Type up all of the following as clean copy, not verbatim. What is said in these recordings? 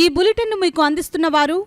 ఈ బులెటిన్ను మీకు అందిస్తున్న వారు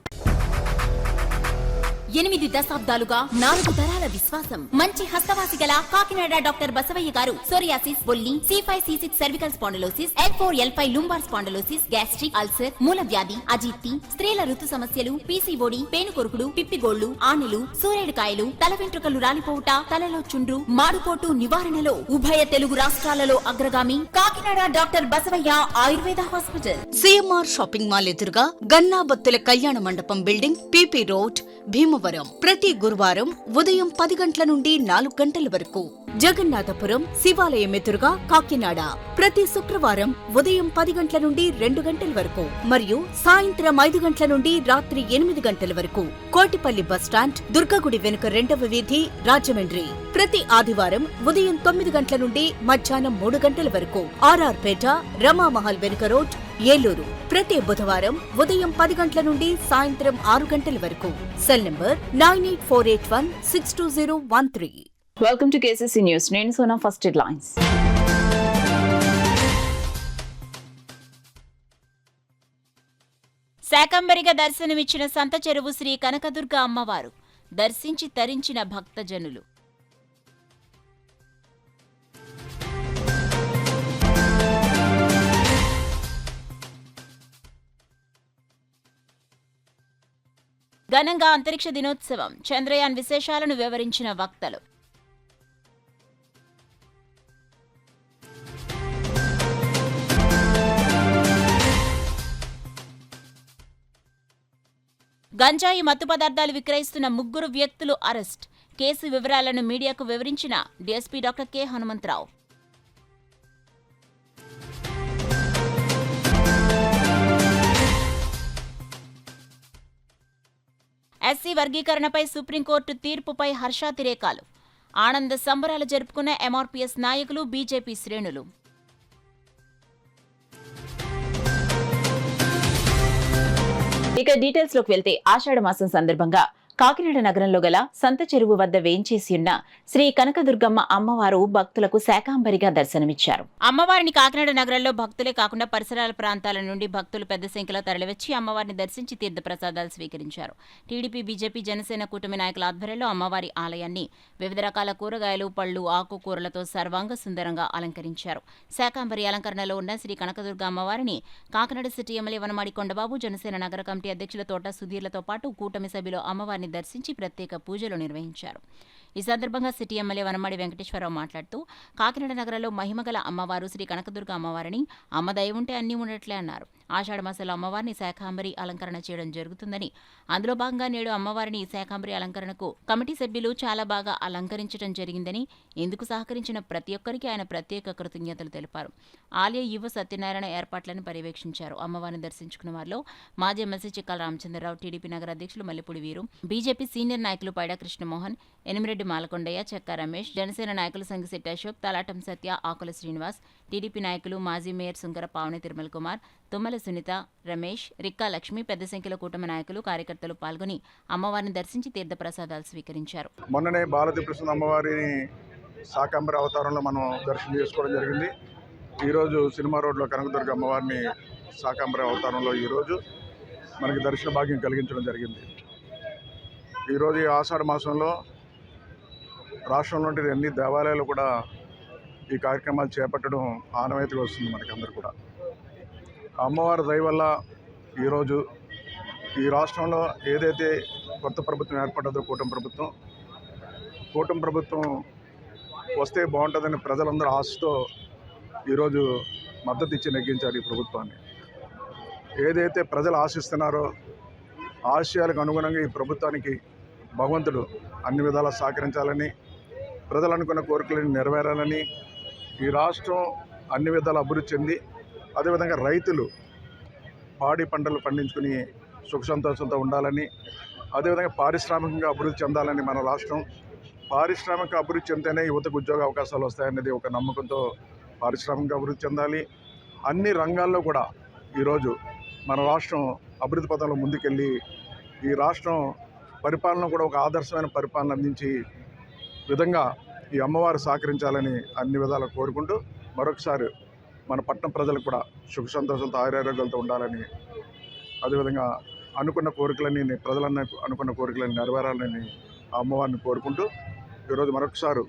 8 దశాబ్దాలుగా 4 తరాల విశ్వాసం. మంచి హస్తవాసి గల కాకినాడ డాక్టర్ బసవయ్య గారు సోరియాసిస్, బొల్లి, C5, C6 cervical spondylosis, L4, L5 lumbar spondylosis, gastric ulcer, మూల వ్యాధి, అజీర్తి, స్త్రీల ఋతు సమస్యలు, PCOD, పేనుకొరుకుడు, పిప్పిగోళ్లు, ఆనెలు, సూరేడుకాయలు, తల వెంట్రుకలు రాలిపోవుట, తలలో చుండ్రు, మాడుకోటు నివారణలో ఉభయ తెలుగు రాష్ట్రాలలో అగ్రగామి Kakinada doctor Basavayya Ayurveda hospital. CMR shopping mall ఎదురుగా గన్నాబత్తుల కళ్యాణ మండపం బిల్డింగ్, PP రోడ్, భీమవరం. ప్రతి గురువారం ఉదయం 10 గంటల నుండి 4 గంటల వరకు. జగన్నాథపురం శివాలయం ఎదురుగా కాకినాడ ప్రతి శుక్రవారం ఉదయం 10 గంటల నుండి 2 గంటల వరకు మరియు సాయంత్రం 5 గంటల నుండి రాత్రి 8 గంటల వరకు. కోటిపల్లి బస్టాండ్, దుర్గగుడి వెనుక 2వ వీధి, రాజమండ్రి ప్రతి ఆదివారం ఉదయం 9 గంటల నుండి మధ్యాహ్నం 3 గంటల వరకు. RR పేట, రమామహల్ వెనుక రోడ్, ఏలూరు ప్రతి బుధవారం ఉదయం 10 గంటల నుండి సాయంత్రం 6 గంటల వరకు. Cell number 9848162013. Welcome to KCC news. నేను సోనా. First headlines. శాకంబరిగా దర్శనమిచ్చిన సంత చెరువు శ్రీ కనకదుర్గ అమ్మవారు. దర్శించి తరించిన భక్తజనులు. ఘనంగా అంతరిక్ష దినోత్సవం. చంద్రయాన్ విశేషాలను వివరించిన వక్తలు. గంజాయి మత్తు పదార్థాలు విక్రయిస్తున్న 3 వ్యక్తులు అరెస్ట్. కేసు వివరాలను మీడియాకు వివరించిన DSP doctor K Hanumantharao. SC వర్గీకరణపై సుప్రీంకోర్టు తీర్పుపై హర్షాతిరేకాలు. ఆనంద సంబరాలు జరుపుకున్న MRPS నాయకులు, బీజేపీ శ్రేణులు. ఇక డీటెయిల్స్ లోకి వెళ్తే ఆషాఢ మాసం సందర్భంగా కాకినాడ నగరంలో గల సంత చెరువు వద్ద వేంచేసి ఉన్న శ్రీ కనకదుర్గమ్మ అమ్మవారు భక్తులకు శాకాంబరిగా దర్శనమిచ్చారు. అమ్మవారిని కాకినాడ నగరంలో భక్తులే కాకుండా పరిసరాల ప్రాంతాల నుండి భక్తులు పెద్ద సంఖ్యలో తరలివచ్చి అమ్మవారిని దర్శించి తీర్థ ప్రసాదాలు స్వీకరించారు. టీడీపీ, బీజేపీ, జనసేన కూటమి నాయకుల ఆధ్వర్యంలో అమ్మవారి ఆలయాన్ని వివిధ రకాల కూరగాయలు, పళ్లు, ఆకుకూరలతో సర్వాంగ సుందరంగా అలంకరించారు. శాకాంబరి అలంకరణలో ఉన్న శ్రీ కనకదుర్గ అమ్మవారిని కాకినాడ సిటీ ఎమ్మెల్యే వనమాడి కొండబాబు, జనసేన నగర కమిటీ అధ్యక్షుల తోట సుధీర్లతో పాటు కూటమి సభ్యులు అమ్మవారిని దర్శించి ప్రత్యేక పూజలు నిర్వహించారు. ఈ సందర్భంగా సిటీ ఎమ్మెల్యే వనమాడి వెంకటేశ్వరరావు మాట్లాడుతూ కాకినాడ నగరంలో మహిమగల అమ్మవారు శ్రీ కనకదుర్గ అమ్మవారిని అమ్మ దయ ఉంటే అన్నీ ఉన్నట్లే అన్నారు. ఆషాఢ మాసంలో అమ్మవారిని శాకాంబరి అలంకరణ చేయడం జరుగుతుందని, అందులో భాగంగా నేడు అమ్మవారిని శాకాంబరి అలంకరణకు కమిటీ సభ్యులు చాలా బాగా అలంకరించడం జరిగిందని, ఇందుకు సహకరించిన ప్రతి ఒక్కరికి ఆయన ప్రత్యేక కృతజ్ఞతలు తెలిపారు. ఆలయ యువ సత్యనారాయణ ఏర్పాట్లను పర్యవేక్షించారు. అమ్మవారిని దర్శించుకున్న వారిలో మాజీ ఎమ్మెల్సీ చిక్కాల రామచంద్రరావు, టీడీపీ నగర అధ్యక్షులు మల్లెపూడి వీరు, బీజేపీ సీనియర్ నాయకులు పైడా కృష్ణమోహన్, ఎనిమిరెడ్డి మాలకొండయ్య, చెక్క రమేష్, జనసేన నాయకులు సంగిశెట్టి అశోక్, తలాటం సత్య, ఆకుల శ్రీనివాస్, టీడీపీ నాయకులు మాజీ మేయర్ సుంకర పావని తిరుమల కుమార్, తుమ్మల సునీత, రమేష్, రిక్కా లక్ష్మి, పెద్ద సంఖ్యలో కూటమి నాయకులు, కార్యకర్తలు పాల్గొని అమ్మవారిని దర్శించి తీర్థ ప్రసాదాలు స్వీకరించారు. మొన్ననే బాలతిప్రసన్న అమ్మవారిని శాకాంబరి అవతారంలో మనం దర్శనం చేసుకోవడం జరిగింది. ఈరోజు సినిమా రోడ్లో కనకదుర్గ అమ్మవారిని శాకాంబరి అవతారంలో ఈరోజు మనకి దర్శన భాగ్యం కలిగించడం జరిగింది. ఈరోజు ఈ ఆషాఢ మాసంలో రాష్ట్రంలోని అన్ని దేవాలయాలు కూడా ఈ కార్యక్రమాలు చేపట్టడం ఆనవాయితీగా వస్తుంది మనకి అందరు కూడా. అమ్మవారి దయ వల్ల ఈరోజు ఈ రాష్ట్రంలో ఏదైతే కొత్త ప్రభుత్వం ఏర్పడ్డదో కూటమి ప్రభుత్వం వస్తే బాగుంటుందని ప్రజలందరూ ఆశతో ఈరోజు మద్దతు ఇచ్చి నెగ్గించారు ఈ ప్రభుత్వాన్ని. ఏదైతే ప్రజలు ఆశిస్తున్నారో ఆశయాలకు అనుగుణంగా ఈ ప్రభుత్వానికి భగవంతుడు అన్ని విధాలా సహకరించాలని, ప్రజలు అనుకున్న కోరికలను నెరవేరాలని, ఈ రాష్ట్రం అన్ని విధాలు అభివృద్ధి చెంది అదేవిధంగా రైతులు పాడి పంటలు పండించుకుని సుఖ సంతోషంతో ఉండాలని, అదేవిధంగా పారిశ్రామికంగా అభివృద్ధి చెందాలని, మన రాష్ట్రం పారిశ్రామిక అభివృద్ధి చెందితేనే యువతకు ఉద్యోగ అవకాశాలు వస్తాయనేది ఒక నమ్మకంతో పారిశ్రామిక అభివృద్ధి చెందాలి. అన్ని రంగాల్లో కూడా ఈరోజు మన రాష్ట్రం అభివృద్ధి పథంలో ముందుకెళ్ళి ఈ రాష్ట్రం పరిపాలన కూడా ఒక ఆదర్శమైన పరిపాలన అందించి విధంగా ఈ అమ్మవారు సహకరించాలని అన్ని విధాలు కోరుకుంటూ మరొకసారి మన పట్టణ ప్రజలకు కూడా సుఖ సంతోషంతో ఆరోగ్యాలతో ఉండాలని అదేవిధంగా అనుకున్న కోరికలన్నీ ప్రజలన్నీ అనుకున్న కోరికలన్నీ నెరవేరాలని ఆ అమ్మవారిని కోరుకుంటూ ఈరోజు మరొకసారి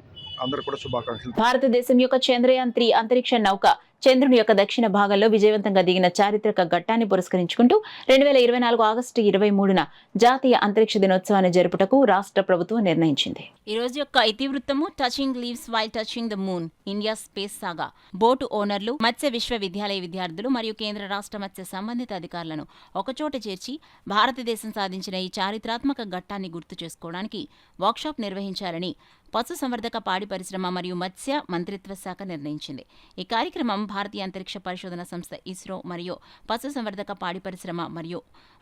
అందరూ కూడా శుభాకాంక్షలు. భారతదేశం యొక్క చంద్రయాన్ 3 అంతరిక్ష నౌక చంద్రుని యొక్క దక్షిణ భాగంలో విజయవంతంగా దిగిన చారిత్రక ఘట్టాన్ని పురస్కరించుకుంటూ 2024 ఆగస్టు 23న జాతీయ అంతరిక్ష దినోత్సవాన్ని జరుపుటకు రాష్ట్ర ప్రభుత్వం నిర్ణయించింది. ఈ రోజు యొక్క ఇతివృత్తము touching leaves while touching the moon India space saga. Boat ఓనర్లు, మత్స్య విశ్వవిద్యాలయ విద్యార్థులు మరియు కేంద్ర రాష్ట్ర మత్స్య సంబంధిత అధికారులను ఒకచోట చేర్చి భారతదేశం సాధించిన ఈ చారిత్రాత్మక ఘట్టాన్ని గుర్తు చేసుకోవడానికి వర్క్షాప్ నిర్వహించాలని పశుసంవర్ధక పాడి పరిశ్రమ మరియు మత్స్య మంత్రిత్వ శాఖ నిర్ణయించింది. ఈ కార్యక్రమం భారతీయ అంతరిక్ష పరిశోధన సంస్థ ఇస్రో మరియు పశుసంవర్ధక పాడి పరిశ్రమ మరియు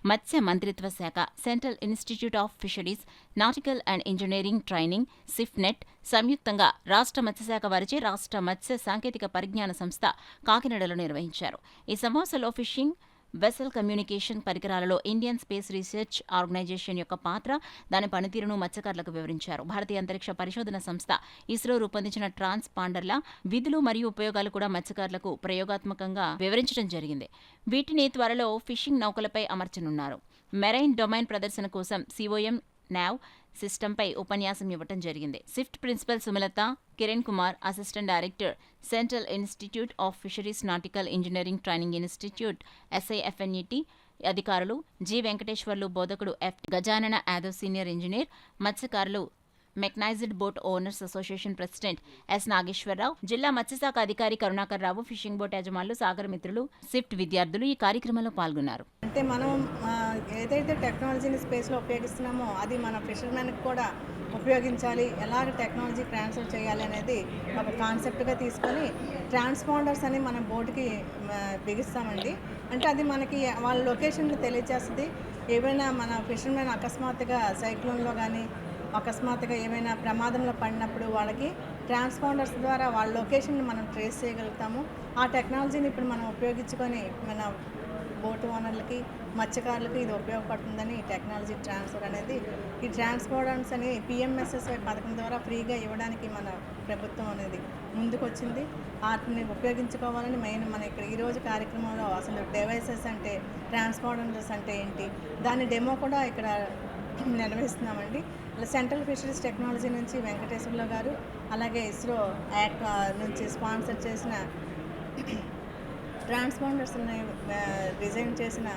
మత్స్య మంత్రిత్వ శాఖ, central institute of fisheries, nautical and engineering training CIFNET సంయుక్తంగా రాష్ట్ర మత్స్యశాఖ వారిచే రాష్ట్ర మత్స్య సాంకేతిక పరిజ్ఞాన సంస్థ కాకినాడలో నిర్వహించారు. ఈ సమావేశంలో ఫిషింగ్ వెసల్ కమ్యూనికేషన్ పరికరాలలో ఇండియన్ స్పేస్ రీసెర్చ్ ఆర్గనైజేషన్ యొక్క పాత్ర, దాని పనితీరును మత్స్యకారులకు వివరించారు. భారతీయ అంతరిక్ష పరిశోధన సంస్థ ఇస్రో రూపొందించిన ట్రాన్స్పాండర్ల విధులు మరియు ఉపయోగాలు కూడా మత్స్యకారులకు ప్రయోగాత్మకంగా వివరించడం జరిగింది. వీటిని త్వరలో ఫిషింగ్ నౌకలపై అమర్చనున్నారు. మెరైన్ డొమైన్ ప్రదర్శన కోసం సిఓఎం నావ్ సిస్టంపై ఉపన్యాసం ఇవ్వటం జరిగింది. CIFT principal Sumalatha, Kiran Kumar, assistant director, central institute of fisheries nautical engineering training institute SIFNET అధికారులు, జి వెంకటేశ్వర్లు బోధకుడు, F Gajanana Yadav senior engineer, మత్స్యకారులు, mechanized boat owners association president S Nageswararao, జిల్లా మత్స్యశాఖ అధికారి కరుణాకర్ రావు, ఫిషింగ్ బోట్ యజమానులు, సాగర్ మిత్రులు, సిఫ్ట్ విద్యార్థులు ఈ కార్యక్రమంలో పాల్గొన్నారు. అంటే మనం ఏదైతే టెక్నాలజీని స్పేస్లో ఉపయోగిస్తున్నామో అది మన ఫిషర్మెన్కి కూడా ఉపయోగించాలి, ఎలాగ టెక్నాలజీ ట్రాన్స్ఫర్ చేయాలి అనేది ఒక కాన్సెప్ట్గా తీసుకొని ట్రాన్స్పాండర్స్ అని మన బోట్కి బిగిస్తామండి. అంటే అది మనకి వాళ్ళ లొకేషన్కి తెలియజేస్తుంది. ఏవైనా మన ఫిషర్మెన్ అకస్మాత్తుగా సైక్లోన్లో కానీ అకస్మాత్తుగా ఏమైనా ప్రమాదంలో పడినప్పుడు వాళ్ళకి ట్రాన్స్పాండర్స్ ద్వారా వాళ్ళ లొకేషన్ని మనం ట్రేస్ చేయగలుగుతాము. ఆ టెక్నాలజీని ఇప్పుడు మనం ఉపయోగించుకొని మన బోటు ఓనర్లకి, మత్స్యకారులకి ఇది ఉపయోగపడుతుందని ఈ టెక్నాలజీ ట్రాన్స్ఫర్ అనేది, ఈ ట్రాన్స్పోర్టర్స్ అని PMSSY పథకం ద్వారా ఫ్రీగా ఇవ్వడానికి మన ప్రభుత్వం అనేది ముందుకొచ్చింది. వాటిని ఉపయోగించుకోవాలని మెయిన్ మన ఇక్కడ ఈరోజు కార్యక్రమంలో అసలు డివైసెస్ అంటే ట్రాన్స్పోర్టర్స్ అంటే ఏంటి దాని డెమో కూడా ఇక్కడ నిర్వహిస్తున్నామండి. సెంట్రల్ ఫిషరీస్ టెక్నాలజీ నుంచి వెంకటేశ్వర్లు గారు, అలాగే ఇస్రో యాక్ నుంచి స్పాన్సర్ చేసిన ట్రాన్స్పాండర్స్ని డిజైన్ చేసిన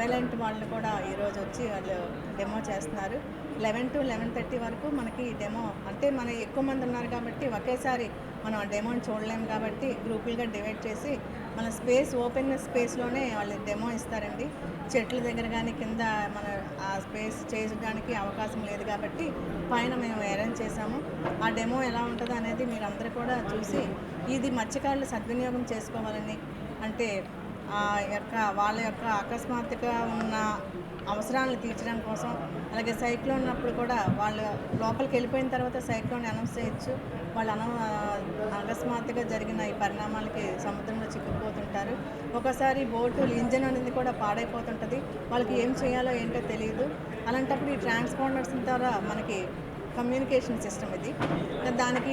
వెలెంట్ వాళ్ళు కూడా ఈరోజు వచ్చి వాళ్ళు డెమో చేస్తున్నారు. 11 to 11:30 వరకు మనకి డెమో, అంటే మన ఎక్కువ మంది ఉన్నారు కాబట్టి ఒకేసారి మనం ఆ డెమోని చూడలేము కాబట్టి గ్రూపులుగా డివైడ్ చేసి మన స్పేస్ ఓపెన్ స్పేస్లోనే వాళ్ళు డెమో ఇస్తారండి. చెట్ల దగ్గర కానీ కింద మన ఆ స్పేస్ చేయడానికి అవకాశం లేదు కాబట్టి పైన మేము అరేంజ్ చేసాము. ఆ డెమో ఎలా ఉంటుందో అనేది మీరు అందరూ కూడా చూసి ఇది మత్స్యకారులు సద్వినియోగం చేసుకోవాలని, అంటే వాళ్ళ యొక్క అకస్మాత్తుగా ఉన్న అవసరాలను తీర్చడం కోసం, అలాగే సైక్లోన్ ఉన్నప్పుడు కూడా వాళ్ళు లోపలికి వెళ్ళిపోయిన తర్వాత సైక్లోన్ అనౌన్స్ చేయొచ్చు. వాళ్ళు అకస్మాత్తుగా జరిగిన ఈ పరిణామాలకి సముద్రంలో చిక్కుకుపోతుంటారు. ఒకసారి బోటు ఇంజన్ అనేది కూడా పాడైపోతుంటుంది, వాళ్ళకి ఏం చేయాలో ఏంటో తెలియదు. అలాంటప్పుడు ఈ ట్రాన్స్పాండర్స్ ద్వారా మనకి కమ్యూనికేషన్ సిస్టమ్ ఇది, దానికి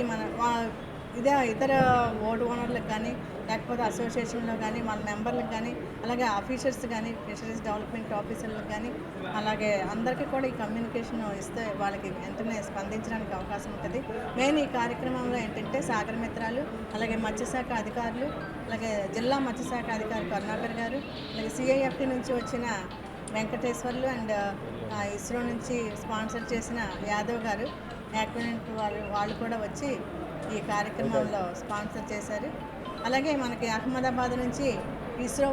ఇదే ఇతర బోర్డు ఓనర్లకు కానీ లేకపోతే అసోసియేషన్లో కానీ వాళ్ళ మెంబర్లకు కానీ అలాగే ఆఫీసర్స్ కానీ ఫిషరీస్ డెవలప్మెంట్ ఆఫీసర్లకు కానీ అలాగే అందరికీ కూడా ఈ కమ్యూనికేషన్ ఇస్తే వాళ్ళకి వెంటనే స్పందించడానికి అవకాశం ఉంటుంది. మెయిన్ ఈ కార్యక్రమంలో ఏంటంటే సాగర్ మిత్రాలు, అలాగే మత్స్యశాఖ అధికారులు, అలాగే జిల్లా మత్స్యశాఖ అధికారి కరుణాకర్ గారు, అలాగే CIFT నుంచి వచ్చిన వెంకటేశ్వర్లు అండ్ ఇస్రో నుంచి స్పాన్సర్ చేసిన యాదవ్ గారు, యాక్వినెంట్ వాళ్ళు కూడా వచ్చి ఈ కార్యక్రమంలో స్పాన్సర్ చేశారు. అలాగే మనకి అహ్మదాబాద్ నుంచి ఇస్రో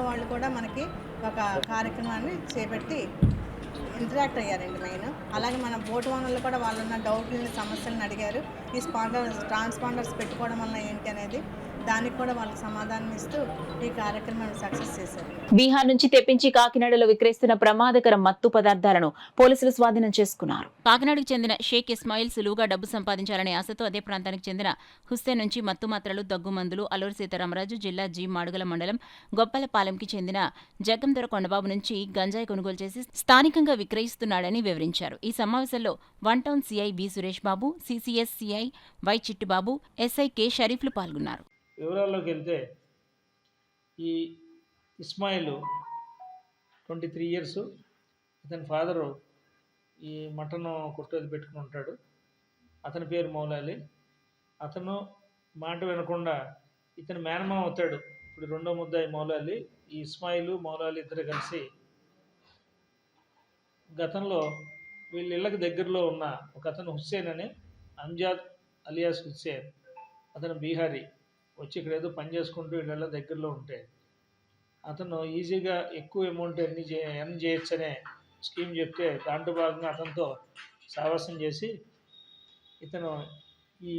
వాళ్ళు కూడా మనకి ఒక కార్యక్రమాన్ని చేపట్టి ఇంటరాక్ట్ అయ్యారండి మెయిన్. అలాగే మన బోటు ఓనర్లు కూడా వాళ్ళన్న డౌట్లని, సమస్యలను అడిగారు. ఈ ట్రాన్స్పాండర్స్ పెట్టుకోవడం వల్ల ఏంటి అనేది దానికి కూడా వాళ్ళకి సమాధానం ఇస్తూ ఈ కార్యక్రమాన్ని సక్సెస్ చేశారు. బీహార్ నుంచి తెప్పించి కాకినాడలో విక్రయిస్తున్న ప్రమాదకర మత్తు పదార్థాలను పోలీసులు స్వాధీనం చేసుకున్నారు. కాకినాడకు చెందిన షేక్ ఇస్మాయిల్ సులువుగా డబ్బు సంపాదించాలనే ఆశతో అదే ప్రాంతానికి చెందిన హుస్సేన్ నుంచి మత్తు మాత్రలు, దగ్గుమందులు అల్లూరి సీతారామరాజు జిల్లా జి మాడుగుల మండలం గొప్పలపాలెంకి చెందిన జగ్గందొర కొండబాబు నుంచి గంజాయి కొనుగోలు చేసి స్థానికంగా విక్రయిస్తున్నాడని వివరించారు. ఈ సమావేశంలో 1 town CI B Suresh Babu, CCS CI Y Chittubabu, SI K షరీఫ్లు పాల్గొన్నారు. వివరాల్లోకి వెళ్తే ఈ ఇస్మాయిల్ 23 ఇయర్స్. ఇతని ఫాదరు ఈ మటన్ కొట్టేది పెట్టుకుని ఉంటాడు. అతని పేరు మౌలాలి. అతను మాట వినకుండా ఇతను మేనమామ అవుతాడు. ఇప్పుడు రెండో ముద్దాయి మౌలాలి. ఈ ఇస్మాయిల్ మౌలాలి ఇద్దరు కలిసి గతంలో వీళ్ళ ఇళ్ళకి దగ్గరలో ఉన్న ఒక అతను హుస్సేన్ అని, అంజాద్ అలియాస్ హుస్సేన్, అతను బీహారీ, వచ్చి ఇక్కడ ఏదో పని చేసుకుంటూ వీళ్ళ దగ్గరలో ఉంటే అతను ఈజీగా ఎక్కువ అమౌంట్ ఎర్న్ చేయొచ్చు అనే స్కీమ్ చెప్తే దాంట్లో భాగంగా అతనితో సావాసం చేసి ఇతను ఈ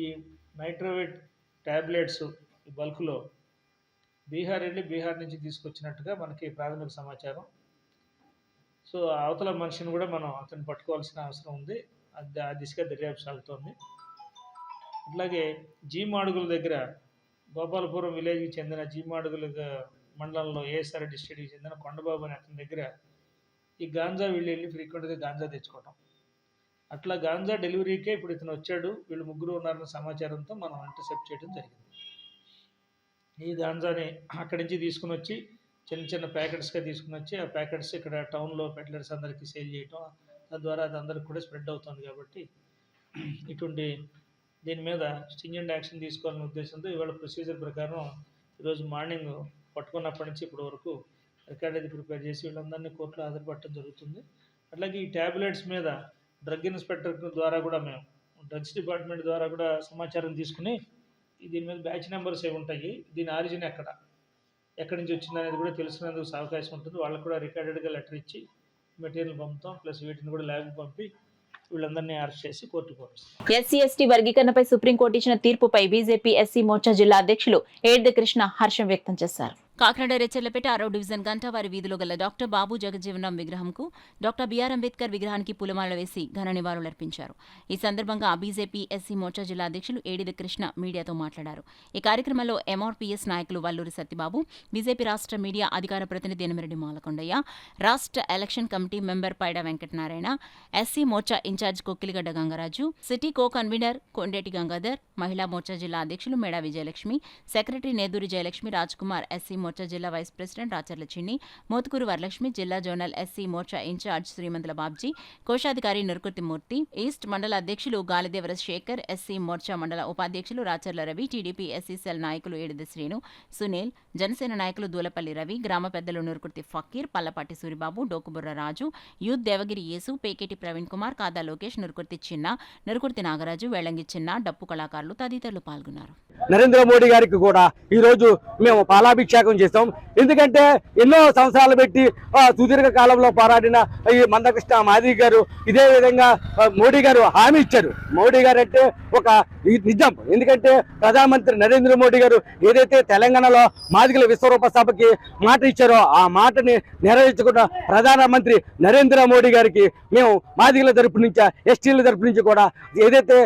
నైట్రోవేట్ ట్యాబ్లెట్స్ ఈ బల్క్లో బీహార్ వెళ్ళి బీహార్ నుంచి తీసుకొచ్చినట్టుగా మనకి ప్రాథమిక సమాచారం. సో అవతల మనిషిని కూడా మనం అతను పట్టుకోవాల్సిన అవసరం ఉంది. ఆ దిశగా దర్యాప్తు సాగుతోంది. అట్లాగే జీమాడుగుల దగ్గర గోపాలపురం విలేజ్కి చెందిన జీమాడుగుల మండలంలో ఏఎస్ఆర్ డిస్ట్రిక్ట్కి చెందిన కొండబాబు అనే అతని దగ్గర ఈ గాంజా వెళ్ళి ఫ్రీక్వెంట్గా గాంజా తెచ్చుకోవటం. అట్లా గాంజా డెలివరీకే ఇప్పుడు ఇతను వచ్చాడు, వీళ్ళు ముగ్గురు ఉన్నారన్న సమాచారంతో మనం ఇంటర్సెప్ట్ చేయడం జరిగింది. ఈ గాంజాని అక్కడి నుంచి తీసుకుని వచ్చి చిన్న చిన్న ప్యాకెట్స్గా తీసుకుని వచ్చి ఆ ప్యాకెట్స్ ఇక్కడ టౌన్లో పెడ్లర్స్ అందరికీ సేల్ చేయటం, తద్వారా అది అందరికి కూడా స్ప్రెడ్ అవుతుంది. కాబట్టి ఇటువంటి దీని మీద స్ట్రింజెంట్ యాక్షన్ తీసుకోవాలనే ఉద్దేశంతో ఇవాళ ప్రొసీజర్ ప్రకారం ఈరోజు మార్నింగ్ పట్టుకున్నప్పటి నుంచి ఇప్పటి వరకు రికార్డ్ అది ప్రిపేర్ చేసి వీళ్ళందరినీ కోర్టులో హాజరుపట్టడం జరుగుతుంది. అట్లాగే ఈ ట్యాబ్లెట్స్ మీద డ్రగ్ ఇన్స్పెక్టర్ ద్వారా కూడా మేము డ్రగ్స్ డిపార్ట్మెంట్ ద్వారా కూడా సమాచారం తీసుకుని దీని మీద బ్యాచ్ నెంబర్స్ ఏమి ఉంటాయి, దీని ఆరిజిన్ ఎక్కడి నుంచి వచ్చింది అనేది కూడా తెలుసుకునేందుకు అవకాశం ఉంటుంది. వాళ్ళకు కూడా రికార్డెడ్గా లెటర్ ఇచ్చి మెటీరియల్ పంపుతాం. ప్లస్ వీటిని కూడా ల్యాబ్కి పంపి వీళ్ళందరినీ అరెస్ట్ చేసి కోర్టుకు పంపిస్తాం. ఎస్సీ ఎస్టీ వర్గీకరణపై సుప్రీంకోర్టు ఇచ్చిన తీర్పుపై బీజేపీ ఎస్సీ మోర్చా జిల్లా అధ్యక్షులు ఏడ్ద కృష్ణ హర్షం వ్యక్తం చేశారు. కాకినాడ రెచ్చర్లపేట 6వ డివిజన్ గంటావారి వీధిలో గల డాక్టర్ బాబు జగజ్జీవనరాం విగ్రహంకు డాక్టర్ బిఆర్ అంబేద్కర్ విగ్రహానికి పూలమాల వేసి ఘన నివాళులర్పించారు. ఈ సందర్భంగా బీజేపీ ఎస్సీ మోర్చా జిల్లా అధ్యక్షులు ఏడిద కృష్ణ మీడియాతో మాట్లాడారు. ఈ కార్యక్రమంలో ఎంఆర్పీఎస్ నాయకులు వల్లూరి సత్యబాబు, బీజేపీ రాష్ట్ర మీడియా అధికార ప్రతినిధి ఎనిమిరెడ్డి మాలకొండయ్య, రాష్ట్ర election committee member Paida Venkatanarayana, SC Morcha in-charge Kokkiligadda Gangaraju, city co convenor Kondeti Gangadhar, మహిళా మోర్చా జిల్లా అధ్యక్షులు మేడా విజయలక్ష్మి, సెక్రటరీ నేదూరి జయలక్ష్మి, రాజ్కుమార్, ఎస్సీ మోర్చా జిల్లా వైస్ ప్రెసిడెంట్ రాచర్ల చిన్ని, మోతుకూరు వరలక్ష్మి, జిల్లా zonal SC Morcha in-charge Srimanthula Babji, కోశాధికారి నురుకుర్తి మూర్తి, ఈస్ట్ మండల అధ్యక్షులు గాలిదేవర శేఖర్, ఎస్సీ మోర్చా మండల ఉపాధ్యక్షులు Racharla Ravi, TDP SC cell నాయకులు ఏడిద శ్రీను, సునీల్, జనసేన నాయకులు దూలపల్లి రవి, గ్రామ పెద్దలు నురుకుర్తి ఫకీర్, పల్లపాటి సూరిబాబు, డోకుబుర్ర రాజు, యూత్ దేవగిరి యేసు, పేకేటి ప్రవీణ్ కుమార్, కాదా లోకేష్, నురుకుర్తి చిన్న, నురుకుర్తి నాగరాజు, వేళంగి చిన్న, డప్పు కళాకారులు తదితరులు పాల్గొన్నారు. నరేంద్ర మోడీ గారికి కూడా ఈరోజు మేము పాలాభిషేకం చేస్తాం. ఎందుకంటే ఎన్నో సంవత్సరాలు పెట్టి సుదీర్ఘ కాలంలో పోరాడిన ఈ మందకృష్ణ మాదిగ గారు ఇదే విధంగా మోడీ గారు హామీ ఇచ్చారు. మోడీ గారు అంటే ఒక నిజం. ఎందుకంటే ప్రధానమంత్రి నరేంద్ర మోడీ గారు ఏదైతే తెలంగాణలో మాదిగల విశ్వరూప సభకి మాట ఇచ్చారో ఆ మాటని నెరవేర్చుకున్న ప్రధానమంత్రి నరేంద్ర మోడీ గారికి మేము మాదిగల తరపు నుంచి, ఎస్టీల తరపు నుంచి కూడా ఏదైతే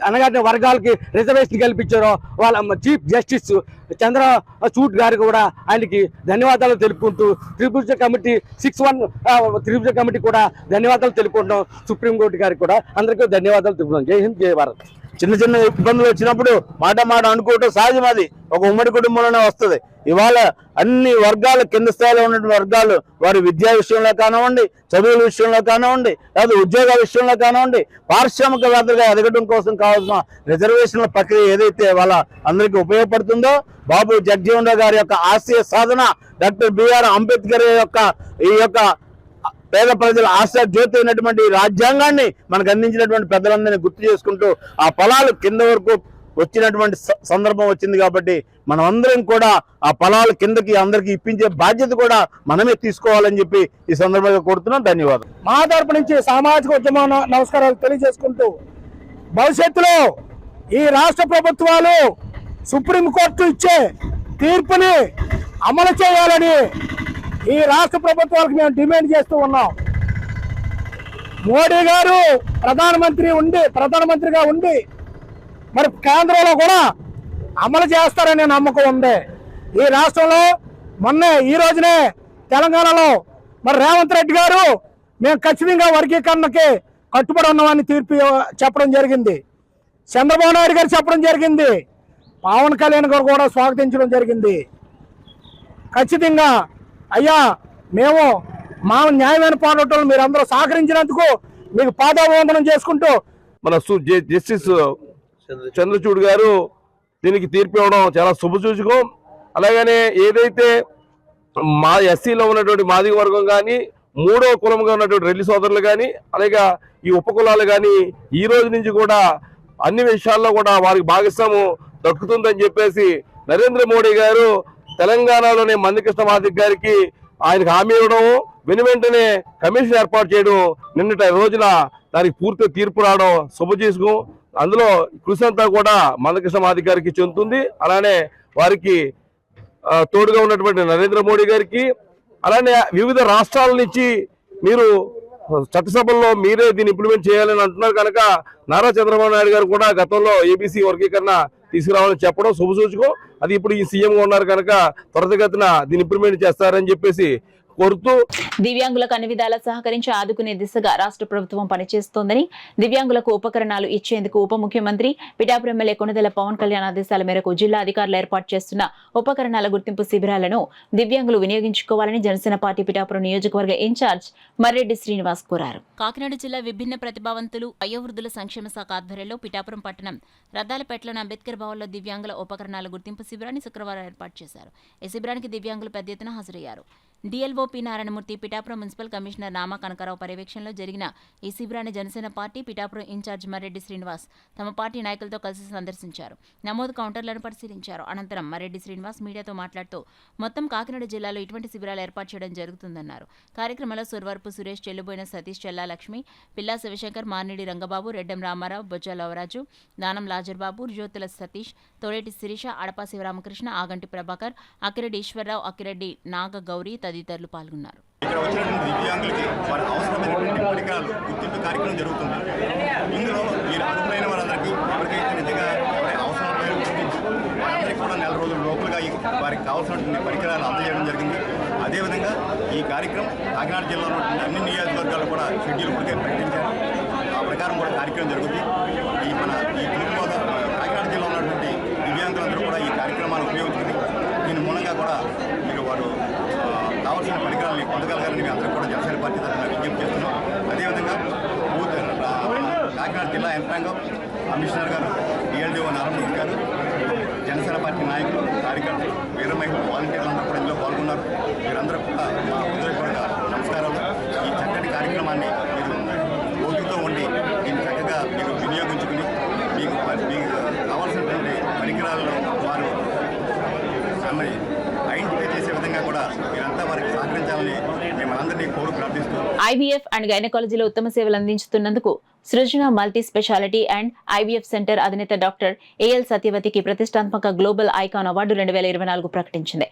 అనగానే వర్గాలకి రిజర్వేషన్ కల్పించారో వాళ్ళ చీఫ్ జస్టిస్ చంద్రచూడ్ గారికి కూడా ఆయనకి ధన్యవాదాలు తెలుపుకుంటూ త్రిభుజ కమిటీ 6-1 త్రిభుజ కమిటీ కూడా ధన్యవాదాలు తెలుపుకుంటాం. సుప్రీంకోర్టు గారికి కూడా అందరికీ ధన్యవాదాలు తెలుపుకుంటాం. జై హింద్, జై భారత్. చిన్న చిన్న ఇబ్బందులు వచ్చినప్పుడు మాట అనుకోవటం సహజం. అది ఒక ఉమ్మడి కుటుంబంలోనే వస్తుంది. ఇవాళ అన్ని వర్గాలు, కింద స్థాయిలో ఉన్నటువంటి వర్గాలు వారి విద్యా విషయంలో కానివ్వండి, చదువుల విషయంలో కానివ్వండి, లేదా ఉద్యోగాల విషయంలో కానివ్వండి, పారిశ్రామికవేత్తలుగా ఎదగడం కోసం కావాల్సిన రిజర్వేషన్ల ప్రక్రియ ఏదైతే వాళ్ళ అందరికీ ఉపయోగపడుతుందో, బాబు జగజ్జీవనరావు గారి యొక్క ఆశయ సాధన, డాక్టర్ బిఆర్ అంబేద్కర్ యొక్క ఈ యొక్క పేద ప్రజల ఆశా జ్యోతి అయినటువంటి రాజ్యాంగాన్ని మనకు అందించినటువంటి పెద్దలందరినీ గుర్తు చేసుకుంటూ ఆ ఫలాలు కింద వరకు వచ్చినటువంటి సందర్భం వచ్చింది. కాబట్టి మనం అందరం కూడా ఆ ఫలాలు కిందకి అందరికి ఇప్పించే బాధ్యత కూడా మనమే తీసుకోవాలని చెప్పి ఈ సందర్భంగా కోరుతున్నాం. ధన్యవాదాలు. మా తరపు నుంచి సామాజిక ఉద్యమ నమస్కారాలు తెలియజేసుకుంటూ భవిష్యత్తులో ఈ రాష్ట్ర ప్రభుత్వాలు సుప్రీంకోర్టు ఇచ్చే తీర్పుని అమలు చేయాలని ఈ రాష్ట్ర ప్రభుత్వాలకు మేము డిమాండ్ చేస్తూ ఉన్నాం. మోడీ గారు ప్రధానమంత్రిగా ఉండి మరి కేంద్రంలో కూడా అమలు చేస్తారనే నమ్మకం ఉంది. ఈ రాష్ట్రంలో ఈ రోజునే తెలంగాణలో మరి రేవంత్ రెడ్డి గారు మేము ఖచ్చితంగా వర్గీకరణకి కట్టుబడి ఉన్నామని తీర్పు చెప్పడం జరిగింది. చంద్రబాబు నాయుడు గారు చెప్పడం జరిగింది. పవన్ కళ్యాణ్ గారు కూడా స్వాగతించడం జరిగింది. ఖచ్చితంగా అయ్యా మేము మా న్యాయమైన పోరాటంలో మీరు అందరూ సహకరించినందుకు మీకు పాదాభివందనం చేసుకుంటూ మన జస్టిస్ చంద్రచూడ్ గారు దీనికి తీర్పు ఇవ్వడం చాలా శుభసూచకం. అలాగనే ఏదైతే మా ఎస్సీలో ఉన్నటువంటి మాదిగ వర్గం కానీ, మూడో కులంగా ఉన్నటువంటి రెల్లి సోదరులు కానీ, అలాగే ఈ ఉపకులాలు కానీ ఈ రోజు నుంచి కూడా అన్ని విషయాల్లో కూడా వారికి భాగస్వామ్యం దక్కుతుందని చెప్పేసి నరేంద్ర మోడీ గారు తెలంగాణలోని మందకృష్ణ మాదిగ గారికి ఆయనకు హామీ ఇవ్వడం, వెనువెంటనే కమిషన్ ఏర్పాటు చేయడం, నిన్నటి రోజున దానికి పూర్తి తీర్పు రావడం శుభసూచకం. అందులో కృషి అంతా కూడా మందకృష్ణ మాదిగ గారికి చెందుతుంది. అలానే వారికి తోడుగా ఉన్నటువంటి నరేంద్ర మోడీ గారికి, అలానే వివిధ రాష్ట్రాల నుంచి మీరు చట్టసభల్లో మీరే దీన్ని ఇంప్లిమెంట్ చేయాలని అంటున్నారు కనుక నారా చంద్రబాబు నాయుడు గారు కూడా గతంలో ఏబీసీ వర్గీకరణ తీసుకురావాలని చెప్పడం శుభసూచకం. అది ఇప్పుడు ఈ సీఎంగా ఉన్నారు కనుక త్వరితగతిన దీన్ని ఇంప్లిమెంట్ చేస్తారని చెప్పేసి కోరుతూ దివ్యాంగులకు అన్ని విధాలా సహకరించి ఆదుకునే దిశగా రాష్ట్ర ప్రభుత్వం పనిచేస్తోందని, దివ్యాంగులకు ఉపకరణాలు ఇచ్చేందుకు ఉప ముఖ్యమంత్రి పిఠాపురం ఎమ్మెల్యే కొణిదెల పవన్ కళ్యాణ్ ఆదేశాల మేరకు జిల్లా అధికారులు ఏర్పాటు చేస్తున్న ఉపకరణాల గుర్తింపు శిబిరాలను దివ్యాంగులు వినియోగించుకోవాలని జనసేన పార్టీ పిఠాపురం నియోజకవర్గ ఇన్ఛార్జ్ మర్రెడ్డి శ్రీనివాస్ కోరారు. కాకినాడ జిల్లా విభిన్న ప్రతిభావంతులు వయోవృద్ధుల సంక్షేమ శాఖ ఆధ్వర్యంలో పిఠాపురం పట్టణం రద్దాలపేటలోని అంబేద్కర్ భవన్లో దివ్యాంగుల ఉపకరణాల గుర్తింపు శిబిరాన్ని శుక్రవారం ఏర్పాటు చేశారు. ఈ శిబిరానికి దివ్యాంగులు పెద్ద ఎత్తున హాజరయ్యారు. DLO P Narayanamurthy, Pithapuram municipal commissioner Nama Kanakarao పర్యవేక్షణలో జరిగిన ఈ శిబిరాన్ని జనసేన పార్టీ పిఠాపురం ఇన్ఛార్జ్ మర్రెడ్డి శ్రీనివాస్ తమ పార్టీ నాయకులతో కలిసి సందర్శించారు. నమోదు కౌంటర్లను పరిశీలించారు. అనంతరం మర్రెడ్డి శ్రీనివాస్ మీడియాతో మాట్లాడుతూ మొత్తం కాకినాడ జిల్లాలో ఇటువంటి శిబిరాలు ఏర్పాటు చేయడం జరుగుతుందన్నారు. కార్యక్రమంలో సుర్వరపు సురేష్, చెల్లుబోయిన సతీష్, చెల్లా లక్ష్మి, పిల్లా శివశంకర్, మార్నిడి రంగబాబు, రెడ్డం రామారావు, బొజ్జ లవరాజు, దానం లాజర్బాబు, జ్యోతుల సతీష్, తోడేటి శిరీష, అడపా శివరామకృష్ణ, ఆగంటి ప్రభాకర్, అక్కిరెడ్డి ఈశ్వరరావు, అక్కిరెడ్డి నాగ గౌరీ తదితరులు పాల్గొన్నారు. ఇక్కడ వచ్చినటువంటి దివ్యాంగులకి వారి అవసరమైనటువంటి పరికరాలు గుర్తింపు కార్యక్రమం జరుగుతుంది. ఇందులో మీరు అర్హులైన వారందరికీ ఎవరికైతే నిజంగా అవసరమైన గుర్తించి వారందరికీ కూడా నెల రోజుల లోపలుగా వారికి కావాల్సినటువంటి పరికరాలు అందజేయడం జరిగింది. అదేవిధంగా ఈ కార్యక్రమం కాకినాడ జిల్లాలో అన్ని నియోజకవర్గాలు కూడా షెడ్యూల్ ఇప్పటికే ప్రకటించారు. ఆ ప్రకారం కూడా కార్యక్రమం జరుగుతుంది. ఈ కాకినాడ జిల్లాలో ఉన్నటువంటి దివ్యాంగులందరూ కూడా ఈ కార్యక్రమాన్ని ఉపయోగించుకుని దీని మూలంగా కూడా మీరు వారు కావాల్సిన పరికరాలను పొందగలగాలని మేము అందరూ కూడా జనసేన పార్టీ తరఫున విజ్ఞప్తి చేస్తున్నాం. అదేవిధంగా కాకినాడ జిల్లా యంత్రాంగం, కమిషనర్ గారు, డిఎల్డీఓ నారాయణమూర్తి గారు, జనసేన పార్టీ నాయకులు, కార్యకర్తలు, వీర మహిళలు, వాలంటీర్లు అందరూ కూడా ఇందులో పాల్గొన్నారు. మీరందరూ కూడా మా హృదయపూర్వక నమస్కారాలు. ఈ చక్కటి కార్యక్రమాన్ని మీరు ఓపికతో ఉండి దీన్ని చక్కగా మీరు వినియోగించుకుని మీకు కావాల్సినటువంటి పరికరాలను వారు ఐడెంటిఫై చేసే విధంగా కూడా మీరంతా వారికి సహకరించాలని మేమందరినీ కోరు ప్రార్థిస్తూ ఐవీఎఫ్ అండ్ గైనకాలజీలో ఉత్తమ సేవలు అందించుతున్నందుకు Srujana multi speciality and IVF centre అధినేత డాక్టర్ ఏఎల్ సత్యవతికి ప్రతిష్టాత్మక గ్లోబల్ ఐకాన్ అవార్డు 2024 ప్రకటించింది.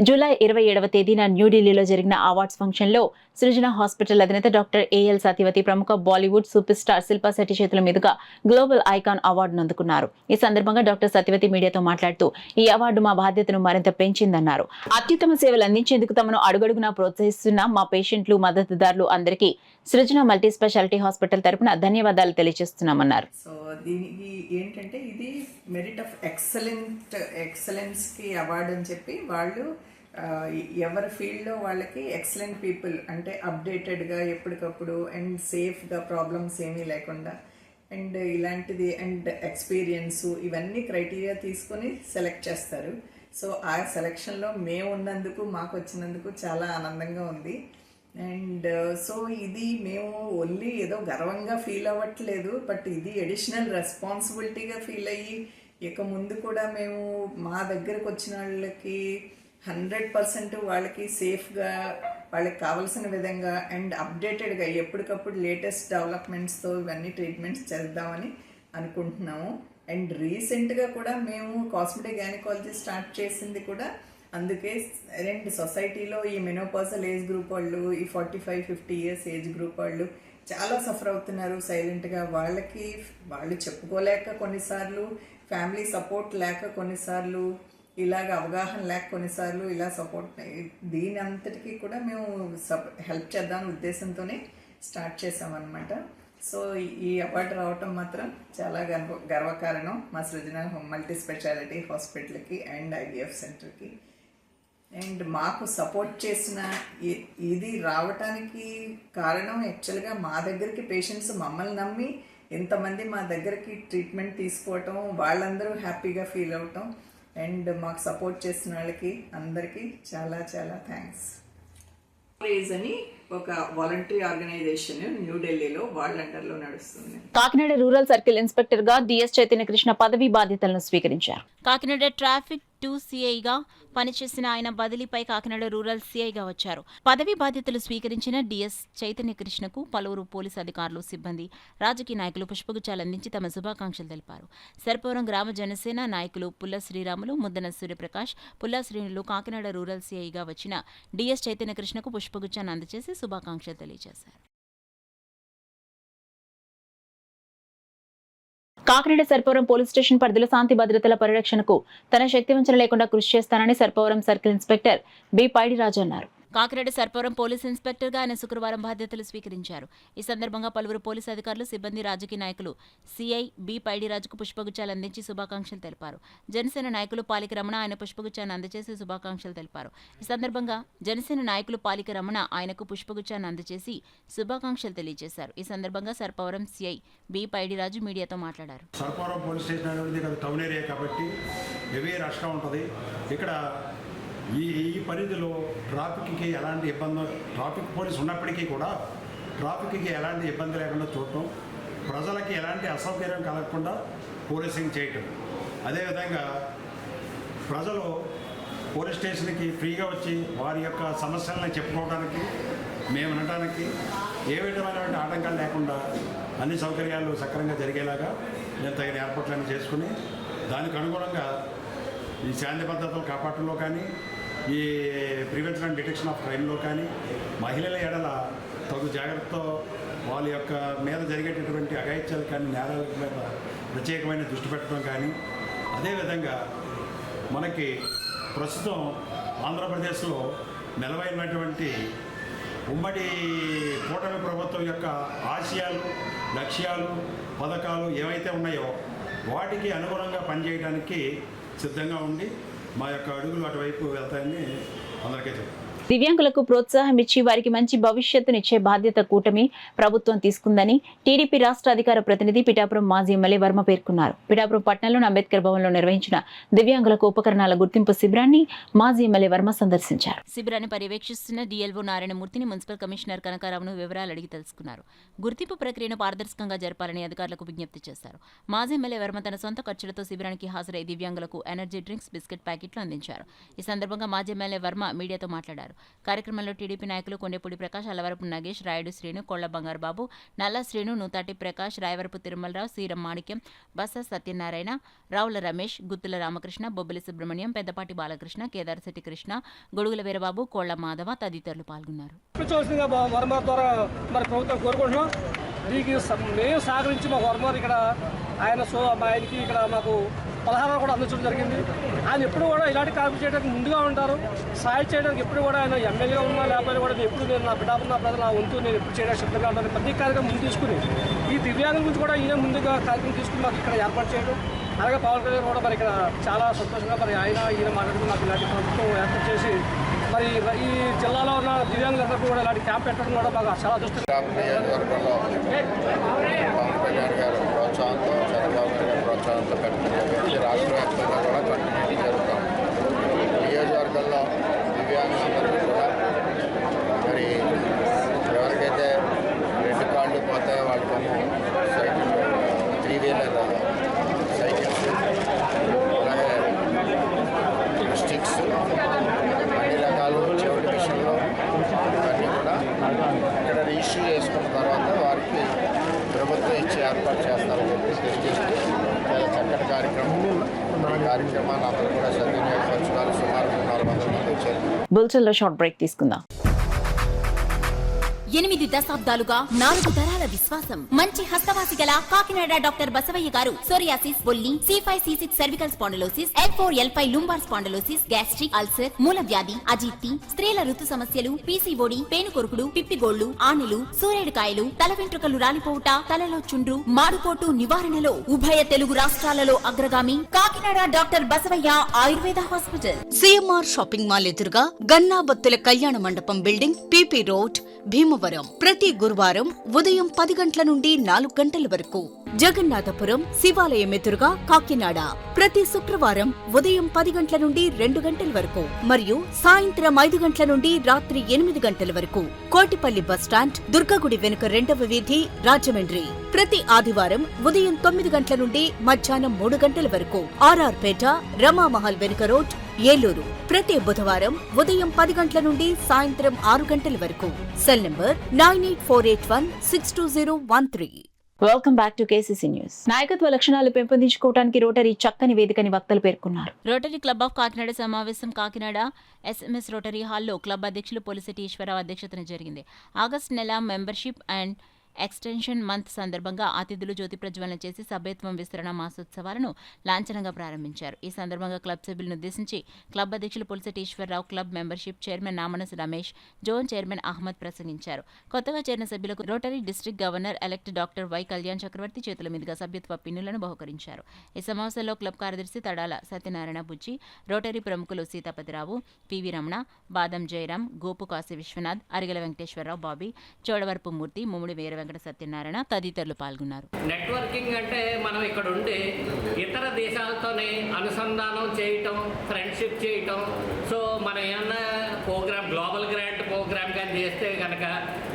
జూలై 27వ తేదీన న్యూఢిల్లీలో జరిగిన అవార్డ్స్ ఫంక్షన్ లో సృజన హాస్పిటల్ అధినేత డాక్టర్ ఏఎల్ సత్యవతి ప్రముఖ బాలీవుడ్ సూపర్ స్టార్ శిల్పా శెట్టి చేతుల మీదుగా గ్లోబల్ ఐకాన్ అవార్డును అందుకున్నారు. ఈ సందర్భంగా డాక్టర్ సత్యవతి మీడియాతో మాట్లాడుతూ ఈ అవార్డు మా బాధ్యతను మరింత పెంచిందన్నారు. అత్యుత్తమ సేవలు అందించేందుకు తమను అడుగడుగునా ప్రోత్సహిస్తున్న మా పేషెంట్లు, మద్దతుదారులు అందరికీ సృజన మల్టీ స్పెషాలిటీ హాస్పిటల్ తరపున ధన్యవాదాలు తెలియజేస్తున్నామన్నారు. సో దీనికి ఏంటంటే ఇది మెరిట్ ఆఫ్ ఎక్సలెన్స్కి అవార్డు అని చెప్పి వాళ్ళు ఎవరి ఫీల్డ్లో వాళ్ళకి ఎక్సలెంట్ పీపుల్ అంటే అప్డేటెడ్గా ఎప్పటికప్పుడు అండ్ సేఫ్గా ప్రాబ్లమ్స్ ఏమీ లేకుండా అండ్ ఇలాంటిది అండ్ ఎక్స్పీరియన్సు ఇవన్నీ క్రైటీరియా తీసుకొని సెలెక్ట్ చేస్తారు. సో ఆ సెలెక్షన్లో మేము ఉన్నందుకు మాకు వచ్చినందుకు చాలా ఆనందంగా ఉంది. అండ్ సో ఇది మేము ఓన్లీ ఏదో గర్వంగా ఫీల్ అవ్వట్లేదు, బట్ ఇది అడిషనల్ రెస్పాన్సిబిలిటీగా ఫీల్ అయ్యి ఇక ముందు కూడా మేము మా దగ్గరకు వచ్చిన వాళ్ళకి 100% వాళ్ళకి సేఫ్గా వాళ్ళకి కావాల్సిన విధంగా అండ్ అప్డేటెడ్గా ఎప్పటికప్పుడు లేటెస్ట్ డెవలప్మెంట్స్తో ఇవన్నీ ట్రీట్మెంట్స్ చేద్దామని అనుకుంటున్నాము. అండ్ రీసెంట్గా కూడా మేము కాస్మెటిక్ గైనకాలజీ స్టార్ట్ చేసింది కూడా అందుకే. రెండు సొసైటీలో ఈ మెనోపాజల్ ఏజ్ గ్రూప్ వాళ్ళు, ఈ 45-50 ఇయర్స్ ఏజ్ గ్రూప్ వాళ్ళు చాలా సఫర్ అవుతున్నారు సైలెంట్గా. వాళ్ళు చెప్పుకోలేక కొన్నిసార్లు, ఫ్యామిలీ సపోర్ట్ లేక కొన్నిసార్లు, ఇలాగ అవగాహన లేక కొన్నిసార్లు ఇలా సపోర్ట్, దీని అంతటికీ కూడా మేము హెల్ప్ చేద్దామనే ఉద్దేశంతోనే స్టార్ట్ చేసామన్నమాట. సో ఈ అవార్డు రావటం మాత్రం చాలా గర్వకారణం మా సృజన మల్టీ స్పెషాలిటీ హాస్పిటల్కి అండ్ ఐవీఎఫ్ సెంటర్కి. అండ్ మాకు సపోర్ట్ చేసిన ఇది రావటానికి కారణం యాక్చువల్గా మా దగ్గరికి పేషెంట్స్ మమ్మల్ని నమ్మి ఎంతమంది మా దగ్గరికి ట్రీట్మెంట్ తీసుకోవటం, వాళ్ళందరూ హ్యాపీగా ఫీల్ అవటం, అండ్ మాకు సపోర్ట్ చేసిన వాళ్ళకి అందరికీ చాలా చాలా థ్యాంక్స్. రేజ్ అని ఒక వాలంటరీ ఆర్గనైజేషన్ న్యూఢిల్లీలో వాళ్ళ అండర్లో నడుస్తుంది. కాకినాడ రూరల్ సర్కిల్ ఇన్స్పెక్టర్ గా డిఎస్ చైతన్య కృష్ణ పదవి బాధ్యతలను స్వీకరించారు. కాకినాడ ట్రాఫిక్ 2 సిఐగా పనిచేసిన ఆయన బదిలీపై కాకినాడ రూరల్ సిఐగా వచ్చారు. పదవి బాధ్యతలు స్వీకరించిన డిఎస్ చైతన్య కృష్ణకు పలువురు పోలీసు అధికారులు, సిబ్బంది, రాజకీయ నాయకులు పుష్పగుచ్చాలు అందించి తమ శుభాకాంక్షలు తెలిపారు. సర్పవరం గ్రామ జనసేన నాయకులు పుల్ల శ్రీరాములు, ముద్దన సూర్యప్రకాష్, పుల్ల శ్రీనులు కాకినాడ రూరల్ సిఐగా వచ్చిన డిఎస్ చైతన్య కృష్ణకు పుష్పగుచ్చాన్ని అందజేసి శుభాకాంక్షలు తెలియజేశారు. కాకినాడ సర్పవరం పోలీస్ స్టేషన్ పరిధిలో శాంతి భద్రతల పరిరక్షణకు తన శక్తివంచన లేకుండా కృషి చేస్తానని Sarpavaram circle inspector B Paidiraju అన్నారు. కాకినాడ సర్పవరం పోలీస్ ఇన్స్పెక్టర్గా ఆయన శుక్రవారం బాధ్యతలు స్వీకరించారు. ఈ సందర్భంగా పలువురు పోలీసు అధికారులు, సిబ్బంది, రాజకీయ నాయకులు సిఐ బి పైడిరాజుకు పుష్పగుచ్చాలు అందించి శుభాకాంక్షలు తెలిపారు. జనసేన నాయకులు పాలిక రమణ ఆయన పుష్పగుచ్చాన్ని అందజేసి శుభాకాంక్షలు తెలిపారు. ఈ సందర్భంగా జనసేన నాయకులు పాలిక రమణ ఆయనకు పుష్పగుచ్చాన్ని అందజేసి శుభాకాంక్షలు తెలియజేశారు. ఈ సందర్భంగా సర్పవరం సిఐ బి పైడిరాజు మీడియాతో మాట్లాడారు. సర్పవరం పోలీస్ స్టేషన్ అనేది టౌన్ ఏరియా కాబట్టి హెవీ రష్గా ఉంటుంది. ఇక్కడ ఈ పరిధిలో ట్రాఫిక్కి ఎలాంటి ఇబ్బంది, ట్రాఫిక్ పోలీస్ ఉన్నప్పటికీ కూడా ట్రాఫిక్కి ఎలాంటి ఇబ్బంది లేకుండా చూడటం, ప్రజలకి ఎలాంటి అసౌకర్యం కలగకుండా పోలీసింగ్ చేయటం, అదేవిధంగా ప్రజలు పోలీస్ స్టేషన్కి ఫ్రీగా వచ్చి వారి యొక్క సమస్యలను చెప్పుకోవడానికి, మేము వినడానికి ఏ విధమైనటువంటి ఆటంకాలు లేకుండా అన్ని సౌకర్యాలు సక్రమంగా జరిగేలాగా నేను తగిన ఏర్పాట్లను చేసుకుని దానికి అనుగుణంగా ఈ శాంతి భద్రతలు కాపాడటంలో కానీ, ఈ ప్రివెన్షన్ అండ్ డిటెక్షన్ ఆఫ్ క్రైమ్లో కానీ, మహిళల ఎడల తగు జాగ్రత్తతో వాళ్ళ యొక్క మీద జరిగేటటువంటి అఘాయిత్యాలు కానీ, నేరాల మీద ప్రత్యేకమైన దృష్టి పెట్టడం కానీ, అదేవిధంగా మనకి ప్రస్తుతం ఆంధ్రప్రదేశ్లో నెలవైనటువంటి ఉమ్మడి కూటమి ప్రభుత్వం యొక్క ఆశయాలు, లక్ష్యాలు, పథకాలు ఏవైతే ఉన్నాయో వాటికి అనుగుణంగా పనిచేయడానికి సిద్ధంగా ఉండి మా యొక్క అడుగులు అటువైపు వెళ్తాయని అందరికీ చెప్తాను. దివ్యాంగులకు ప్రోత్సాహం ఇచ్చి వారికి మంచి భవిష్యత్తునిచ్చే బాధ్యత కూటమి ప్రభుత్వం తీసుకుందని టీడీపీ రాష్ట్ర అధికార ప్రతినిధి పిఠాపురం మాజీ ఎమ్మెల్యే వర్మ పేర్కొన్నారు. పిఠాపురం పట్టణంలోని అంబేద్కర్ భవన్లో నిర్వహించిన దివ్యాంగులకు ఉపకరణాల గుర్తింపు శిబిరాన్ని మాజీ ఎమ్మెల్యే వర్మ సందర్శించారు. శిబిరాన్ని పర్యవేక్షిస్తున్న డీఎల్ఓ నారాయణమూర్తిని మున్సిపల్ కమిషనర్ కనకారావును వివరాలు అడిగి తెలుసుకున్నారు. గుర్తింపు ప్రక్రియను పారదర్శకంగా జరపాలని అధికారులకు విజ్ఞప్తి చేశారు. మాజీ ఎమ్మెల్యే వర్మ తన సొంత ఖర్చులతో శిబిరానికి హాజరై దివ్యాంగులకు ఎనర్జీ డ్రింక్స్, బిస్కెట్ ప్యాకెట్లు అందించారు. ఈ సందర్భంగా మాజీ ఎమ్మెల్యే వర్మ మీడియాతో మాట్లాడారు. కార్యక్రమంలో టీడీపీ నాయకులు కొండేపూడి ప్రకాష్, అల్లవరపు నగేష్, రాయుడు శ్రీను, కోళ్ల బంగారుబాబు, నల్ల శ్రీను, నూతాటి ప్రకాష్, రాయవరపు తిరుమలరావు, సీరం మాణిక్యం, బస్స సత్యనారాయణ, రావుల రమేష్, గుత్తుల రామకృష్ణ, బొబ్బిలి సుబ్రహ్మణ్యం, పెద్దపాటి బాలకృష్ణ, కేదారశెట్టి కృష్ణ, గొడుగుల వీరబాబు, కోళ్ల మాధవ తదితరులు పాల్గొన్నారు. మేము సహకరించి మా వర్మర్ ఇక్కడ ఆయనకి ఇక్కడ మాకు పలహారాలు కూడా అందించడం జరిగింది. ఆయన ఎప్పుడు కూడా ఇలాంటి కార్యక్రమం చేయడానికి ముందుగా ఉంటారు, సహాయం చేయడానికి ఎప్పుడు కూడా ఆయన ఎమ్మెల్యేగా ఉన్నా లేకపోతే కూడా ఎప్పుడు నేను నా బిడ్డ నా ప్రజలు నా వంతు నేను ఎప్పుడు చేయడానికి సిద్ధంగా ఉంటాను. ప్రతి కార్యక్రమం ముందు తీసుకుని ఈ దివ్యాంగుల గురించి కూడా ఈయన ముందుగా కార్యక్రమం తీసుకుని మాకు ఇక్కడ ఏర్పాటు చేయడం, అలాగే పవన్ కళ్యాణ్ కూడా మరి ఇక్కడ చాలా సంతోషంగా మరి ఈయన మాట్లాడుతూ మాకు ఇలాంటి ప్రభుత్వం ఏర్పాటు చేసి మరి ఈ జిల్లాలో ఉన్న దివ్యాంగులందరికీ కూడా ఇలాంటి క్యాంప్ పెట్టడం కూడా మాకు చాలా అదృష్టం. ప్రోత్సాహంతో చంద్రబాబు నాయుడు గారి ప్రోత్సాహంతో పెట్టడం రాష్ట్ర వ్యాప్తంగా కూడా కంటిన్యూటీ జరుగుతాం. నియోజకవర్గంలో దివ్యాంగులందరికీ కూడా మరి ఎవరికైతే 2 కాళ్ళు పోతాయో వాళ్ళకేమో సైకిల్, 3-వీలర్ సైకిల్స్, అలాగే స్టిక్స్, అన్ని రకాలు చెవిటి మిషన్లు ఇవన్నీ కూడా ఇక్కడ రిజిస్టర్ చేసుకున్న తర్వాత వారికి ప్రభుత్వం ఇచ్చి ఏర్పాటు చేస్తారని చెప్పి తెలియజేస్తూ చాలా చక్కటి కార్యక్రమం. ఈ కార్యక్రమాన్ని అందరూ కూడా సద్వినియోగపరచుకోవాలి. సుమారు 400 మంది వచ్చారు. బులెటిన్లో షార్ట్ బ్రేక్ తీసుకుందాం. 8 దశాబ్దాలుగా 4 తరాల విశ్వాసం. మంచి హస్తవాసి గల కాకినాడ డాక్టర్ బసవయ్య గారు సోరియాసిస్, బొల్లి, C5, C6 cervical spondylosis, L4, L5 lumbar spondylosis, gastric ulcer, మూల వ్యాధి, అజీర్తి, స్త్రీల ఋతు సమస్యలు, PCOD, పేనుకొరుకుడు, పిప్పిగోళ్లు, ఆనెలు, సూరేడుకాయలు, తల వెంట్రుకలు రాలిపోవుట, తలలో చుండ్రు, మాడుపోటు నివారణలో ఉభయ తెలుగు రాష్ట్రాలలో అగ్రగామి Kakinada doctor Basavayya Ayurveda hospital. CMR shopping mall ఎదురుగా గన్నాబత్తుల కళ్యాణ మండపం బిల్డింగ్, PP రోడ్, భీమవరం. ప్రతి గురువారం ఉదయం 10 గంటల నుండి 4 గంటల వరకు. జగన్నాథపురం శివాలయం ఎదురుగా కాకినాడ ప్రతి శుక్రవారం ఉదయం 10 గంటల నుండి 2 గంటల వరకు మరియు సాయంత్రం 5 గంటల నుండి రాత్రి 8 గంటల వరకు. కోటిపల్లి బస్టాండ్, దుర్గగుడి వెనుక 2వ వీధి, రాజమండ్రి. ప్రతి ఆదివారం ఉదయం 9 గంటల నుండి మధ్యాహ్నం 3 గంటల వరకు. RR పేట, రమామహల్ వెనుక రోడ్, ఏలూరు. ప్రతి బుధవారం ఉదయం 10 గంటల నుండి సాయంత్రం 6 గంటల వరకు. Cell number 9848162013. Welcome back to KCC news. నాయకత్వ లక్షణాలు పెంపొందించుకోవడానికి రోటరీ చక్కని వేదికని వక్తలు పేర్కొన్నారు. రోటరీ క్లబ్ ఆఫ్ కాకినాడ సమావేశం కాకినాడ SMS రోటరీ హాల్లో క్లబ్ అధ్యక్షులు పొలిశెట్టి ఈశ్వరరావు అధ్యక్షతన జరిగింది. ఆగస్టు నెల మెంబర్షిప్ అండ్ ఎక్స్టెన్షన్ మంత్ సందర్భంగా అతిథులు జ్యోతి ప్రజ్వలన చేసి సభ్యత్వం విస్తరణ మాసోత్సవాలను లాంఛనంగా ప్రారంభించారు. ఈ సందర్భంగా క్లబ్ సభ్యులను ఉద్దేశించి క్లబ్ అధ్యక్షులు Polisetti Eswararao, club membership chairman నామనస్ రమేష్, జోన్ చైర్మన్ అహ్మద్ ప్రసంగించారు. కొత్తగా చేరిన సభ్యులకు rotary district governor elect doctor Y Kalyan Chakravarthi చేతుల మీదుగా సభ్యత్వ పిన్నులను బహుకరించారు. ఈ సమావేశంలో క్లబ్ కార్యదర్శి తడాల సత్యనారాయణ బుజ్జి, రోటరీ ప్రముఖులు సీతాపతిరావు, PV రమణ, బాదం జయరాం, గోపు కాశీ విశ్వనాథ్, అరిగల వెంకటేశ్వరరావు, బాబీ, చోడవరపు మూర్తి, ముమ్మిడి వీర వెంకట సత్యనారాయణ తదితరులు పాల్గొన్నారు. నెట్వర్కింగ్ అంటే మనం ఇక్కడ ఉండి ఇతర దేశాలతోనే అనుసంధానం చేయటం, ఫ్రెండ్షిప్ చేయటం. సో మనం ఏమన్నా ప్రోగ్రామ్, గ్లోబల్ గ్రాంట్ ప్రోగ్రామ్ కానీ చేస్తే కనుక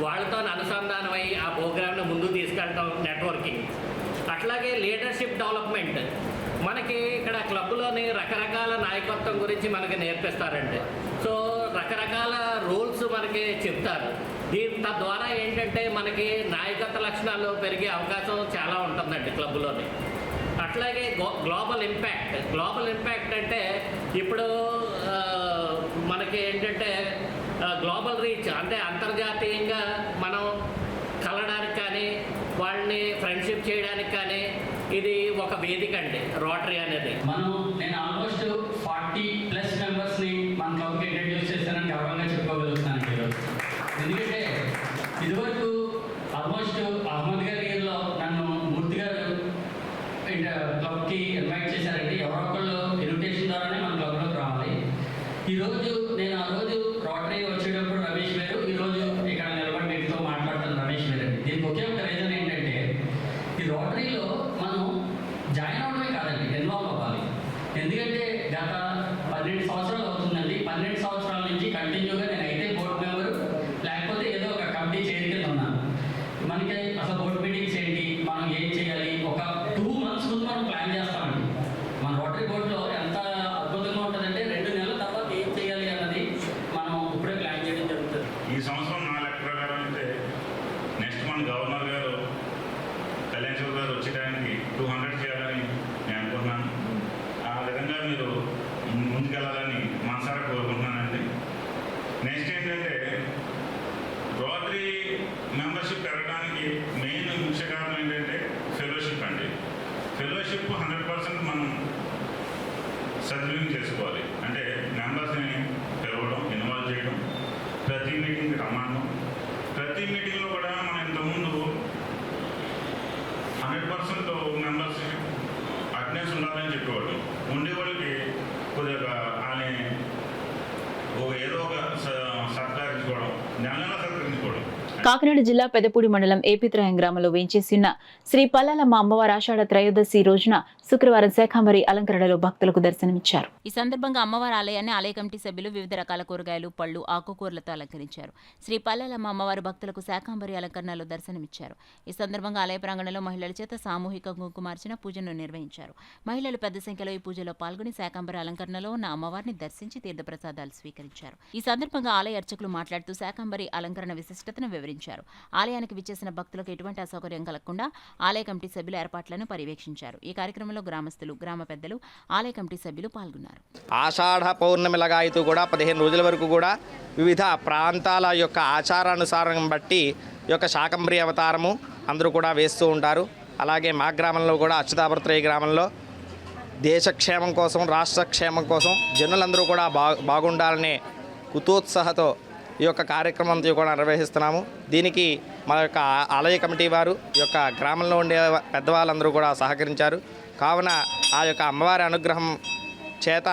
వాళ్ళతో అనుసంధానం అయ్యి ఆ ప్రోగ్రామ్ను ముందుకు తీసుకెళ్ళటం నెట్వర్కింగ్. అట్లాగే లీడర్షిప్ డెవలప్మెంట్. మనకి ఇక్కడ క్లబ్లోని రకరకాల నాయకత్వం గురించి మనకి నేర్పిస్తారండి. సో రకరకాల రూల్స్ మనకి చెప్తారు. తద్వారా ఏంటంటే మనకి నాయకత్వ లక్షణాలు పెరిగే అవకాశం చాలా ఉంటుందండి క్లబ్లోని. అట్లాగే గ్లోబల్ ఇంపాక్ట్ అంటే ఇప్పుడు మనకి ఏంటంటే గ్లోబల్ రీచ్ అంటే అంతర్జాతీయంగా మనం కలడానికి కానీ వాళ్ళని ఫ్రెండ్షిప్ చేయడానికి కానీ ఇది ఒక వేదిక అండి రోటరీ అనేది. నేను ఆల్మోస్ట్ 40+ మెంబర్స్ని మన క్లబ్కి ఇంట్రడ్యూస్ చేస్తానని గర్వంగా చెప్పుకోగలుగుతున్నాను ఈరోజు. ఎందుకంటే ఇదివరకు ఆల్మోస్ట్ అహ్మద్ గారి ఇయర్లో నన్ను మూర్తి గారు క్లబ్కి ఇన్వైట్ చేశారండి. ఎవరో ఒకళ్ళు ఇన్విటేషన్ ద్వారానే మన క్లబ్లోకి రావాలి. నేను ఆ రోజు రోటరీ వచ్చేటప్పుడు రమేష్ గారు, ఈరోజు ఇక్కడ నిలబడి మీతో మాట్లాడుతున్న రమేష్ గారు అండి. దీనికి ఒకే ఒక రీజన్ ఏంటంటే ఈ రోటరీలో మనం జాయిన్ అవడమే కాదండి, ఇన్వాల్వ్ అవ్వాలి. ఎందుకంటే గత 12 సంవత్సరాలు అవుతుందండి. 12 సంవత్సరాల నుంచి కంటిన్యూగా నేను అయితే బోర్డు మెంబరు, లేకపోతే ఏదో ఒక కమిటీ చైర్ కింద ఉన్నాను. మనకి అసలు బోర్డు మీటింగ్స్ ఏంటి, మనం ఏం చేయాలి, ఒక 2 months ముందు మనం ప్లాన్ చేస్తామండి. మన రోటరీ బోర్డులో ఎంత అద్భుతంగా ఉంటుందంటే 2 నెలల తర్వాత ఏం చేయాలి అన్నది మనం ఇప్పుడే ప్లాన్ చేయడం జరుగుతుంది. ఈ సంవత్సరం నా లెక్క ప్రకారం అయితే నెక్స్ట్ మన గవర్నర్ గారు కళ్యాణ్ చౌదరి గారు వచ్చేటానికి 200 చేయాలని నేను అనుకుంటున్నాను. ఆ విధంగా మీరు ముందుకెళ్ళాలని మనసారా కోరుకుంటున్నానండి. నెక్స్ట్ ఏంటంటే రోటరీ మెంబర్షిప్ పెరగడానికి మెయిన్ ముఖ్య కారణం ఏంటంటే ఫెలోషిప్ అండి. ఫెలోషిప్ 100% మనం సద్వినియోగం చేసుకోవాలి. అంటే మెంబర్స్ని పిలవడం, ఇన్వాల్వ్ చేయడం, ప్రతి మీటింగ్కి రమ్మడం. ప్రతి మీటింగ్లో కూడా మనం ఇంతకుముందు 100% మెంబర్స్ అటెండెన్స్ ఉండాలని చెప్పేవాళ్ళు. ఉండేవాళ్ళకి కొద్దిగా ఆయన ఏదో ఒక సత్కరించుకోవడం, నెల సత్కరించుకోవడం. కాకినాడ జిల్లా పెదపూడి మండలం ఏపిత్రాయం గ్రామంలో వేంచేసిన శ్రీ పల్లాలమ్మ అమ్మవారి ఆషాఢ త్రయోదశి రోజున శుక్రవారం శాఖాంబరి అలంకరణలో భక్తులకు దర్శనమిచ్చారు. ఈ సందర్భంగా అమ్మవారి ఆలయాన్ని ఆలయ కమిటీ సభ్యులు వివిధ రకాల కూరగాయలు, పళ్లు, ఆకుకూరలతో అలంకరించారు. శ్రీ పల్లాలమ్మ అమ్మవారి భక్తులకు శాఖాంబరి అలంకరణలో దర్శనమిచ్చారు. ఈ సందర్భంగా ఆలయ ప్రాంగణంలో మహిళల చేత సామూహిక కుంకుమార్చన పూజను నిర్వహించారు. మహిళలు పెద్ద సంఖ్యలో ఈ పూజలో పాల్గొని శాఖాంబరి అలంకరణలో ఉన్న అమ్మవారిని దర్శించి తీర్థప్రసాదాలు స్వీకరించారు. ఈ సందర్భంగా ఆలయ అర్చకులు మాట్లాడుతూ శాఖాంబరి అలంకరణ విశిష్టతను వివరించారు. వివరించారు. ఆలయానికి విచ్చేసిన భక్తులకు ఎటువంటి అసౌకర్యం కలగకుండా ఆలయ కమిటీ సభ్యులు ఏర్పాట్లను పర్యవేక్షించారు. ఈ కార్యక్రమంలో గ్రామస్తులు, గ్రామ పెద్దలు, ఆలయ కమిటీ సభ్యులు పాల్గొన్నారు. ఆషాఢ పౌర్ణమి లగాయతూ కూడా 15 రోజుల వరకు కూడా వివిధ ప్రాంతాల యొక్క ఆచారానుసారం బట్టి ఈ యొక్క శాకంబరి అవతారము అందరూ కూడా వేస్తూ ఉంటారు. అలాగే మా గ్రామంలో కూడా అచ్యుతాపురత్రయ గ్రామంలో దేశక్షేమం కోసం, రాష్ట్ర క్షేమం కోసం జనులందరూ కూడా బాగుండాలనే కుతూత్సాహతో ఈ యొక్క కార్యక్రమం కూడా నిర్వహిస్తున్నాము. దీనికి మా యొక్క ఆలయ కమిటీ వారు, ఈ యొక్క గ్రామంలో ఉండే పెద్దవాళ్ళందరూ కూడా సహకరించారు. కావున ఆ యొక్క అమ్మవారి అనుగ్రహం చేత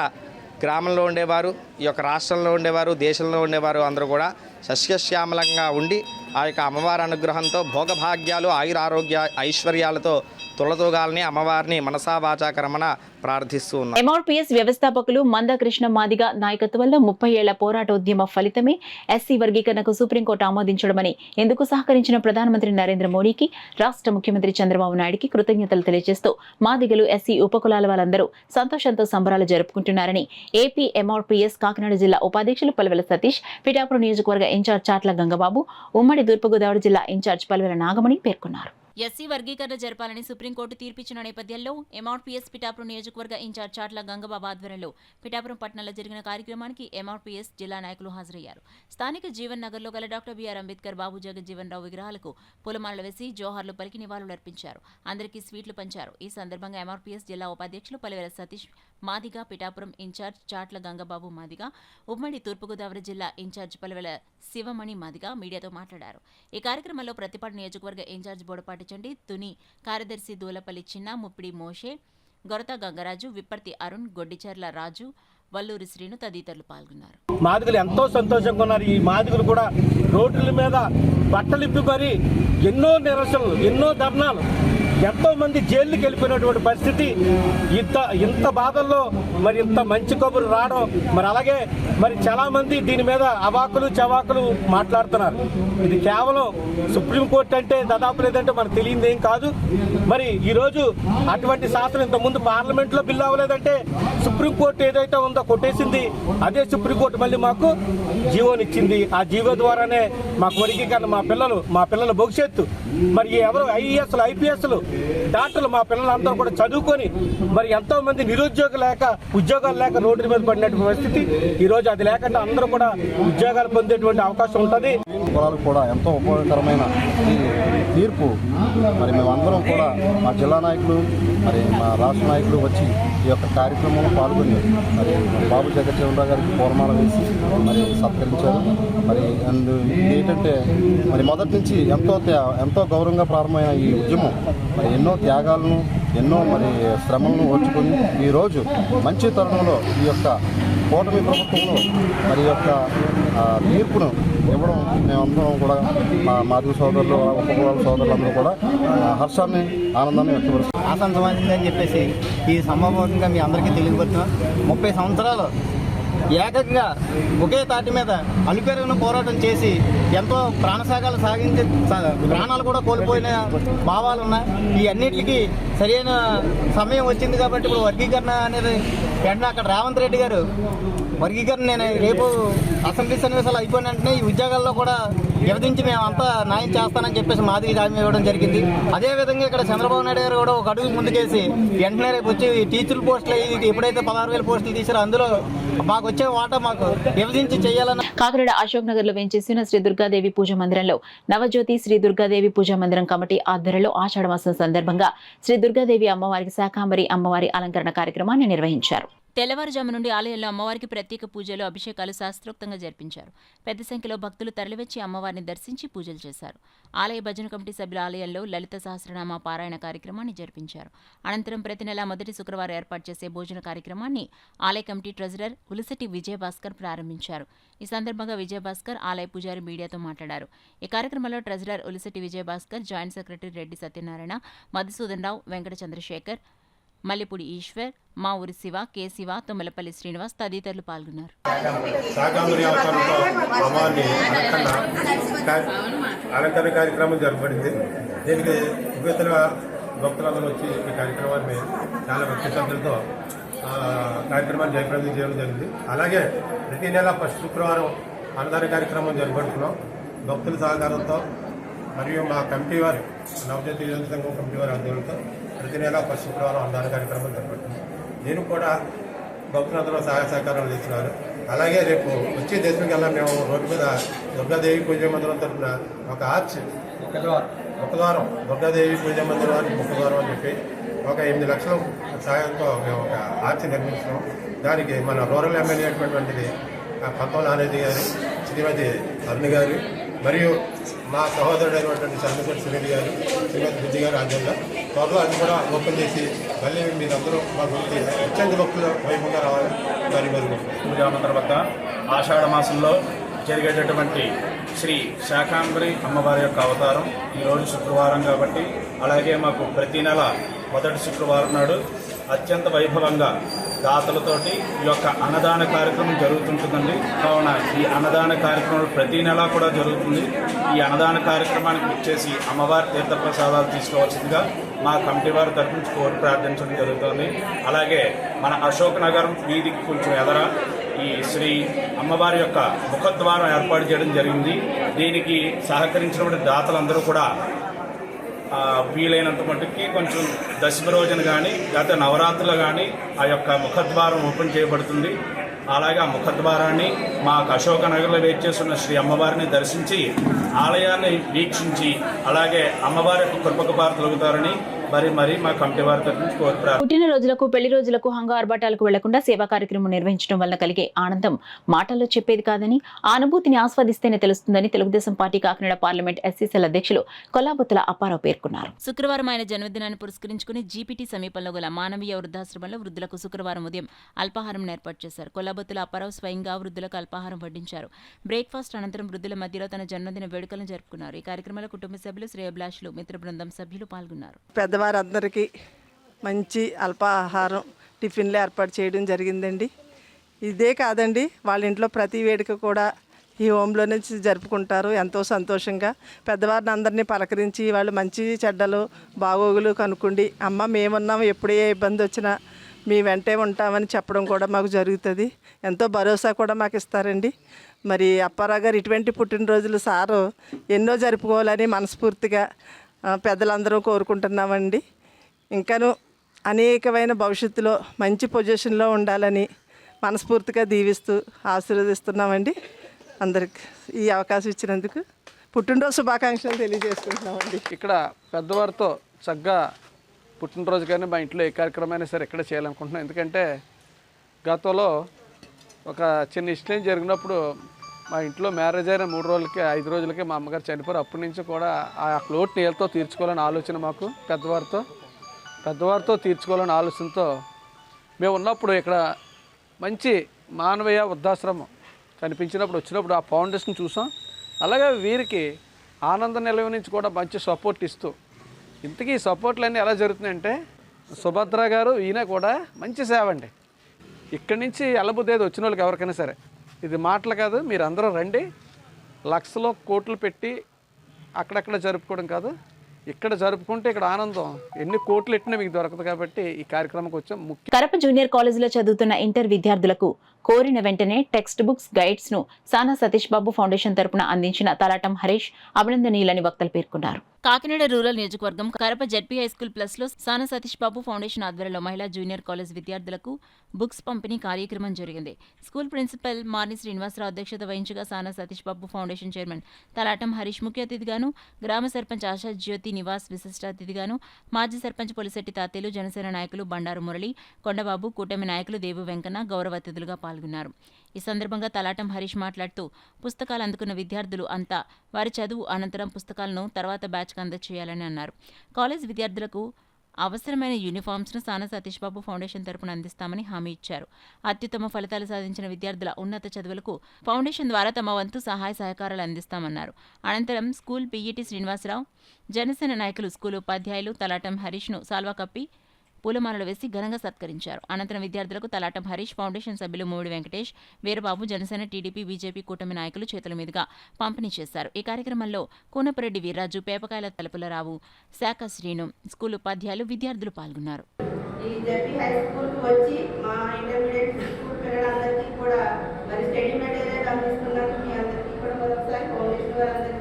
గ్రామంలో ఉండేవారు, ఈ యొక్క రాష్ట్రంలో ఉండేవారు, దేశంలో ఉండేవారు అందరూ కూడా సస్యశ్యామలంగా ఉండి ఆ యొక్క అమ్మవారి అనుగ్రహంతో భోగభాగ్యాలు, ఆయురారోగ్య ఐశ్వర్యాలతో తొలతూగాలని అమ్మవారిని మనసా వాచా కర్మన ప్రార్థిస్తూ ఉన్నాం. ఎంఆర్పీఎస్ వ్యవస్థాపకులు మందకృష్ణ మాదిగ నాయకత్వంలో 30 ఏళ్ల పోరాటోద్యమ ఫలితమే ఎస్సీ వర్గీకరణకు సుప్రీంకోర్టు ఆమోదించడమని ఇందుకు సహకరించిన ప్రధానమంత్రి నరేంద్ర మోడీకి, రాష్ట్ర ముఖ్యమంత్రి చంద్రబాబు నాయుడుకి కృతజ్ఞతలు తెలియజేస్తూ మాదిగలు, ఎస్సీ ఉపకులాల వాళ్ళందరూ సంతోషంతో సంబరాలు జరుపుకుంటున్నారని ఏపీ ఎంఆర్పీఎస్ కాకినాడ జిల్లా ఉపాధ్యక్షులు పల్వెల సతీష్, పిఠాపురం నియోజకవర్గ ఇన్ఛార్జ్ చాట్ల గంగబాబు, ఉమ్మడి తూర్పుగోదావరి జిల్లా ఇన్ఛార్జ్ పల్వెల నాగమణి పేర్కొన్నారు. ఎస్సీ వర్గీకరణ జరపాలని సుప్రీంకోర్టు తీర్పిచ్చిన నేపథ్యంలో ఎంఆర్పీఎస్ పిఠాపురం నియోజకవర్గ ఇన్ఛార్జ్ చాట్ల గంగబాబు ఆధ్వర్యంలో పిఠాపురం పట్టణంలో జరిగిన కార్యక్రమానికి ఎంఆర్పీఎస్ జిల్లా నాయకులు హాజరయ్యారు. స్థానిక జీవన్ నగర్లో గల డాక్టర్ బిఆర్ అంబేద్కర్, బాబు జగజ్జీవన్ రావు విగ్రహాలకు పూలమాలలు వేసి జోహార్లు పలికి నివాళులర్పించారు. అందరికీ స్వీట్లు పంచారు. ఈ సందర్భంగా ఎంఆర్పీఎస్ జిల్లా ఉపాధ్యక్షులు పల్వెల సతీష్ మాదిగ, పిఠాపురం ఇన్ఛార్జ్ చాట్ల గంగబాబు మాదిగ, ఉమ్మడి తూర్పుగోదావరి జిల్లా ఇన్ఛార్జ్ పల్వెల శివమణి మాదిగ మీడియాతో మాట్లాడారు. ఈ కార్యక్రమంలో ప్రతిపాడు నియోజకవర్గ ఇన్ఛార్జ్ బోడపాటి చండి, తుని కార్యదర్శి దూలపల్లి చిన్న, ముప్పిడి మోషే, గొరత గంగరాజు, విప్పర్తి అరుణ్, గొడ్డిచర్ల రాజు, వల్లూరి శ్రీను తదితరులు పాల్గొన్నారు. మాదిగలు ఎంతో సంతోషంగా ఉన్నారు. ఈ మాదిగలు కూడా రోడ్ల మీద బట్టలిప్పి మరి ఎన్నో నిరసనలు, ఎన్నో ధర్నాలు, ఎంతో మంది జైలుకి వెళ్ళిపోయినటువంటి పరిస్థితి. ఇంత బాధల్లో మరి ఇంత మంచి కబురు రావడం, మరి అలాగే మరి చాలా మంది దీని మీద అవాకులు చవాకులు మాట్లాడుతున్నారు. ఇది కేవలం సుప్రీంకోర్టు అంటే దాదాపు లేదంటే మనకు తెలియదు ఏం కాదు. మరి ఈరోజు అటువంటి శాసనం ఇంతకుముందు పార్లమెంట్లో బిల్లు అవ్వలేదంటే సుప్రీంకోర్టు ఏదైతే ఉందో కొట్టేసింది. అదే సుప్రీంకోర్టు మళ్ళీ మాకు జీవోనిచ్చింది. ఆ జీవో ద్వారానే మాకు వర్గీకరణ, మా పిల్లల భవిష్యత్తు, మరి ఎవరు ఐఏఎస్లు, ఐపీఎస్లు, డాక్టర్లు, మా పిల్లలందరూ కూడా చదువుకొని మరి ఎంతో మంది ఉద్యోగాలు లేక రోడ్డు మీద పడినటువంటి పరిస్థితి. ఈ రోజు అది లేకుండా అందరూ కూడా ఉద్యోగాలు పొందేటువంటి అవకాశం ఉంటుంది. కులాలకు కూడా ఎంతో ఉపయోగకరమైన ఈ తీర్పు మరి మేమందరం కూడా మా జిల్లా నాయకులు, మరి మా రాష్ట్ర నాయకులు వచ్చి ఈ యొక్క కార్యక్రమంలో పాల్గొని మరి బాబు జగజ్జీవన్ రావు గారికి పూలమాల వేసి మరి సత్కరించారు. మరి ఏంటంటే మరి మొదటి నుంచి ఎంతో గౌరవంగా ప్రారంభమైన ఈ ఉద్యమం మరి ఎన్నో త్యాగాలను, ఎన్నో మరి శ్రమలను ఓర్చుకొని ఈరోజు మంచి తరుణంలో ఈ యొక్క కూటమి ప్రభుత్వంలో మరి యొక్క తీర్పును ఇవ్వడం మేమందరం కూడా మా మాదిగ సోదరులు, ఉపకులాల సోదరులందరూ కూడా హర్షాన్ని, ఆనందాన్ని వ్యక్తపరుస్తున్నాం. ఆసాన్ సమాధిందని చెప్పేసి ఈ సంభవంగా మీ అందరికీ తెలియపడుతున్నాం. 30 సంవత్సరాలు ఏకంగా ఒకే తాటి మీద అలుపెరుగున పోరాటం చేసి ఎంతో ప్రాణసాగాలు సాగించే, ప్రాణాలు కూడా కోల్పోయిన భావాలు ఉన్నాయి. ఈ అన్నిటికీ సరైన సమయం వచ్చింది కాబట్టి ఇప్పుడు వర్గీకరణ అనేది వెంటనే అక్కడ రేవంత్ రెడ్డి గారు వర్గీకరణ నేను రేపు అసెంబ్లీ సన్నివేశాలు అయిపోయిన వెంటనే ఈ ఉద్యోగాల్లో కూడా విభజించి మేమంతా న్యాయం చేస్తానని చెప్పేసి మాదిరి హామీ ఇవ్వడం జరిగింది. అదేవిధంగా ఇక్కడ చంద్రబాబు నాయుడు గారు కూడా ఒక అడుగు ముందుకేసి వెంటనే రేపు వచ్చి టీచర్ల పోస్టులు ఎప్పుడైతే 16,000 పోస్టులు తీసారో అందులో మాకు వచ్చే వాటా మాకు విభజించి చేయాలని. కాకినాడ అశోక్ నగర్ లో వేంచేసిన శ్రీ దుర్గాదేవి పూజా మందిరంలో నవజ్యోతి శ్రీ దుర్గాదేవి పూజా మందిరం కమిటీ ఆధ్వర్యంలో ఆషాఢ మాసం సందర్భంగా శ్రీ దుర్గాదేవి అమ్మవారికి శాకాంబరి అమ్మవారి అలంకరణ కార్యక్రమాన్ని నిర్వహించారు. తెల్లవారుజాము నుండి ఆలయంలో అమ్మవారికి ప్రత్యేక పూజలు, అభిషేకాలు శాస్త్రోక్తంగా జరిపించారు. పెద్ద సంఖ్యలో భక్తులు తరలివచ్చి అమ్మవారిని దర్శించి పూజలు చేశారు. ఆలయ భజన కమిటీ సభ్యుల ఆలయంలో లలిత సహస్రనామ పారాయణ కార్యక్రమాన్ని జరిపించారు. అనంతరం ప్రతి నెల మొదటి శుక్రవారం ఏర్పాటు చేసే భోజన కార్యక్రమాన్ని ఆలయ కమిటీ ట్రెజరర్ ఉలిసటి విజయభాస్కర్ ప్రారంభించారు. ఈ సందర్భంగా విజయభాస్కర్ ఆలయ పూజారి మీడియాతో మాట్లాడారు. ఈ కార్యక్రమంలో treasurer Ulisati Vijayabhaskar, joint secretary Reddy Satyanarayana, Madhusudan Rao, Venkata Chandrasekhar, Mallipudi Eswar, మా ఊరి శివ, కె శివ, తుమ్మలపల్లి శ్రీనివాస్ తదితరులు పాల్గొన్నారు. అలంకరణ కార్యక్రమం జరపబడింది. దీనికి వివిధ భక్తులందరూ వచ్చి ఈ కార్యక్రమాన్ని చాలా భక్తి శ్రద్ధలతో కార్యక్రమాన్ని జయప్రదం చేయడం జరిగింది. అలాగే ప్రతి నెల ఫస్ట్ శుక్రవారం అన్నదాన కార్యక్రమం జరపడుతున్నాం. భక్తుల సహకారంతో మరియు మా కమిటీ వారి నవజ్యోతి యువజన సంఘం కమిటీ వారి ఆధ్వర్యంతో ప్రతి నెల ఫస్ట్ శుక్రవారం అన్నదాన కార్యక్రమం జరుగుతుంది. దీనికి కూడా భక్తులందరూ సహాయ సహకారాలు ఇస్తున్నారు. అలాగే రేపు వచ్చే దేశంకల్లా మేము రోడ్డు మీద దుర్గాదేవి పూజ మందిరం తరఫున ఒక ఆర్చ్ ముఖద్వారం దుర్గాదేవి పూజ మందిరం వారికి ముఖద్వారం అని చెప్పి ఒక 8 లక్షల సహాయంతో మేము ఒక ఆర్చ్ నిర్మించినాం. దానికి మన రూరల్ ఎమ్మెల్యే అయినటువంటిది పంతం నానేది గారు, శ్రీమతి అరుణ్ గారు మరియు మా సహోదరుడైనటువంటి చంద్రశేఖర్ సునీల్ గారు, శ్రీమతి బుద్ధి గారు ఆధ్వర్యంలో త్వరలో అది కూడా ఓపెన్ చేసి మళ్ళీ మీరందరూ మా గురించి అత్యంత భక్తులు వైభవంగా రావాలి. పూజామంత్ర వద్ద ఆషాఢ మాసంలో జరిగేటటువంటి శ్రీ శాకాంబరి అమ్మవారి యొక్క అవతారం ఈరోజు శుక్రవారం కాబట్టి, అలాగే మాకు ప్రతి నెల మొదటి శుక్రవారం నాడు అత్యంత వైభవంగా దాతలతోటి ఈ యొక్క అన్నదాన కార్యక్రమం జరుగుతుంటుందండి. కావున ఈ అన్నదాన కార్యక్రమం ప్రతి నెల కూడా జరుగుతుంది. ఈ అన్నదాన కార్యక్రమానికి వచ్చేసి అమ్మవారి తీర్థప్రసాదాలు తీసుకోవాల్సిందిగా మా కమిటీ వారి తరఫు నుంచి కోరి ప్రార్థించడం జరుగుతుంది. అలాగే మన అశోక్ నగరం వీధికి కొంచెం ఎదర ఈ శ్రీ అమ్మవారి యొక్క ముఖద్వారం ఏర్పాటు చేయడం జరిగింది. దీనికి సహకరించినటువంటి దాతలందరూ కూడా వీలైనంత మటుకి కొంచెం దశమి రోజున కానీ లేకపోతే నవరాత్రులు కానీ ఆ యొక్క ముఖద్వారం ఓపెన్ చేయబడుతుంది. అలాగే ఆ ముఖద్వారాన్ని మా అశోక నగర్లో వేచేస్తున్న శ్రీ అమ్మవారిని దర్శించి ఆలయాన్ని వీక్షించి అలాగే అమ్మవారి యొక్క కృపకు పాత్రలుగుతారని మరి మా కమిటీ వారి తరఫు నుంచి కోరుతారు. పుట్టినరోజులకు పెళ్లి రోజులకు హంగు ఆర్భాటాలకు వెళ్లకుండా సేవా కార్యక్రమం నిర్వహించడం వల్ల కలిగే ఆనందం మాటల్లో చెప్పేది కాదని, ఆ అనుభూతిని ఆస్వాదిస్తేనే తెలుస్తుందని Telugu Desam party Kakinada parliament SCCL అధ్యక్షులు కొల్లాబొత్తుల అప్పారావు పేర్కొన్నారు. శుక్రవారం ఆయన జన్మదినాన్ని పురస్కరించుకుని జీపీటీ సమీపంలో గల మానవీయ వృద్ధాశ్రమంలో వృద్ధులకు శుక్రవారం ఉదయం అల్పాహారం ఏర్పాటు చేశారు. కొల్లాబొత్తుల అప్పారావు స్వయంగా వృద్ధులకు అల్పాహారం వడ్డించారు. బ్రేక్ఫాస్ట్ అనంతరం వృద్ధుల మధ్యలో తన జన్మదిన వేడుకలను జరుపుకున్నారు. ఈ కార్యక్రమంలో కుటుంబ సభ్యులు, శ్రేయోభిలాషులు, మిత్ర బృందం సభ్యులు పాల్గొన్నారు. పెద్దవారందరికీ మంచి అల్పాహారం టిఫిన్లు ఏర్పాటు చేయడం జరిగిందండి. ఇదే కాదండి, వాళ్ళ ఇంట్లో ప్రతి వేడుక కూడా ఈ హోమ్లోనే జరుపుకుంటారు. ఎంతో సంతోషంగా పెద్దవారిని అందరినీ పలకరించి వాళ్ళు మంచి చెడ్డలు బాగోగులు కనుక్కుండి, అమ్మ మేమున్నాము, ఎప్పుడు ఏ ఇబ్బంది వచ్చినా మీ వెంటే ఉంటామని చెప్పడం కూడా మాకు జరుగుతుంది. ఎంతో భరోసా కూడా మాకు ఇస్తారండి. మరి అప్పారావు గారు ఇటువంటి పుట్టినరోజులు సారు ఎన్నో జరుపుకోవాలని మనస్ఫూర్తిగా పెద్దలందరూ కోరుకుంటున్నామండి. ఇంకాను అనేకమైన భవిష్యత్తులో మంచి పొజిషన్లో ఉండాలని మనస్ఫూర్తిగా దీవిస్తూ ఆశీర్వదిస్తున్నామండి. అందరికి ఈ అవకాశం ఇచ్చినందుకు పుట్టినరోజు శుభాకాంక్షలు తెలియజేసుకుంటున్నామండి. ఇక్కడ పెద్దవారితో చక్కగా పుట్టినరోజు కానీ మా ఇంట్లో ఏ కార్యక్రమమైనా సరే ఇక్కడ చేయాలనుకుంటున్నాం. ఎందుకంటే గతంలో ఒక చిన్న ఇన్సిడెంట్ జరిగినప్పుడు మా ఇంట్లో మ్యారేజ్ అయిన 3 రోజులకి 5 రోజులకి మా అమ్మగారు చనిపోయారు. అప్పటి నుంచి కూడా ఆ లోటు నీళ్ళతో తీర్చుకోవాలని ఆలోచన మాకు పెద్దవారితో తీర్చుకోవాలని ఆలోచనతో మేము ఉన్నప్పుడు ఇక్కడ మంచి మానవీయ వృద్ధాశ్రమం కనిపించినప్పుడు వచ్చినప్పుడు ఆ ఫౌండేషన్ చూసాం. అలాగే వీరికి ఆనంద నిలయం నుంచి కూడా మంచి సపోర్ట్ ఇస్తూ, ఇంతకీ ఈ సపోర్ట్లన్నీ ఎలా జరుగుతున్నాయంటే సుభద్ర గారు ఈయన కూడా మంచి సేవ అండి. ఇక్కడి నుంచి ఎల్లబుద్దేది వచ్చిన వాళ్ళకి ఎవరికైనా సరే ఇది మాటలు కాదు, మీరు అందరూ రండి. లక్షలో కోట్లు పెట్టి అక్కడక్కడ జరుపుకోవడం కాదు, ఇక్కడ జరుపుకుంటే ఇక్కడ ఆనందం ఎన్ని కోట్లు ఎట్టినా మీకు దొరకదు. కాబట్టి ఈ కార్యక్రమంకి వచ్చాం. కరప జూనియర్ కాలేజీలో చదువుతున్న ఇంటర్ విద్యార్థులకు కోరిన వెంటనే టెక్స్ట్ బుక్స్, గైడ్స్ ను సానా సతీష్ బాబు ఫౌండేషన్ తరపున అందించిన తలాటం హరీష్ అభినందనీయులని వక్తలు పేర్కొన్నారు. కాకినాడ రూరల్ నియోజకవర్గం కరప జడ్పీ హైస్కూల్ ప్లస్ లో సానా సతీష్ బాబు ఫౌండేషన్ ఆధ్వర్యంలో మహిళా జూనియర్ కాలేజ్ విద్యార్థులకు బుక్స్ పంపిణీ కార్యక్రమం జరిగింది. స్కూల్ ప్రిన్సిపల్ మార్ని శ్రీనివాసరావు అధ్యక్షత వహించగా సానా సతీష్ బాబు ఫౌండేషన్ చైర్మన్ తలాటం హరీష్ ముఖ్య అతిథిగాను, గ్రామ సర్పంచ్ ఆశా జ్యోతి నివాస్ విశిష్ట అతిథిగాను, మాజీ సర్పంచ్ పొలిశెట్టి తాతేలు, జనసేన నాయకులు బండారు మురళి, కొండబాబు, కూటమి నాయకులు దేవు వెంకన్న గౌరవ అతిథులుగా పాల్గొన్నారు. ఈ సందర్భంగా తలాటం హరీష్ మాట్లాడుతూ పుస్తకాలు అందుకున్న విద్యార్థులు అంతా వారి చదువు అనంతరం పుస్తకాలను తర్వాత బ్యాచ్కు అందజేయాలని అన్నారు. కాలేజ్ విద్యార్థులకు అవసరమైన యూనిఫామ్స్ను సానా సతీష్ బాబు ఫౌండేషన్ తరపున అందిస్తామని హామీ ఇచ్చారు. అత్యుత్తమ ఫలితాలు సాధించిన విద్యార్థుల ఉన్నత చదువులకు ఫౌండేషన్ ద్వారా తమ వంతు సహాయ సహకారాలు అందిస్తామన్నారు. అనంతరం స్కూల్ పీఈటీ శ్రీనివాసరావు, జనసేన నాయకులు, స్కూల్ ఉపాధ్యాయులు తలాటం హరీష్ను సాల్వా కప్పి పూలమాలలు వేసి ఘనంగా సత్కరించారు. అనంతరం విద్యార్థులకు తలాటం హరీష్ ఫౌండేషన్ సభ్యులు మూడి వెంకటేష్, వీరబాబు, జనసేన, టీడీపీ, బీజేపీ కూటమి నాయకులు చేతుల మీదుగా పంపిణీ చేశారు. ఈ కార్యక్రమంలో కూనపరెడ్డి వీర్రాజు, పేపకాయల తలుపులరావు, శాఖ శ్రీను, స్కూల్ ఉపాధ్యాయులు, విద్యార్థులు పాల్గొన్నారు. ఈ జడ్పీ హై స్కూల్కి వచ్చి మా ఇంటర్మీడియట్ స్కూల్ పిల్లలందరికీ కూడా మరి స్టడీ మెటీరియల్ అందిస్తున్నందుకు మీ అందరికీ కూడా మరొకసారి ఫౌండేషన్ వారందరికీ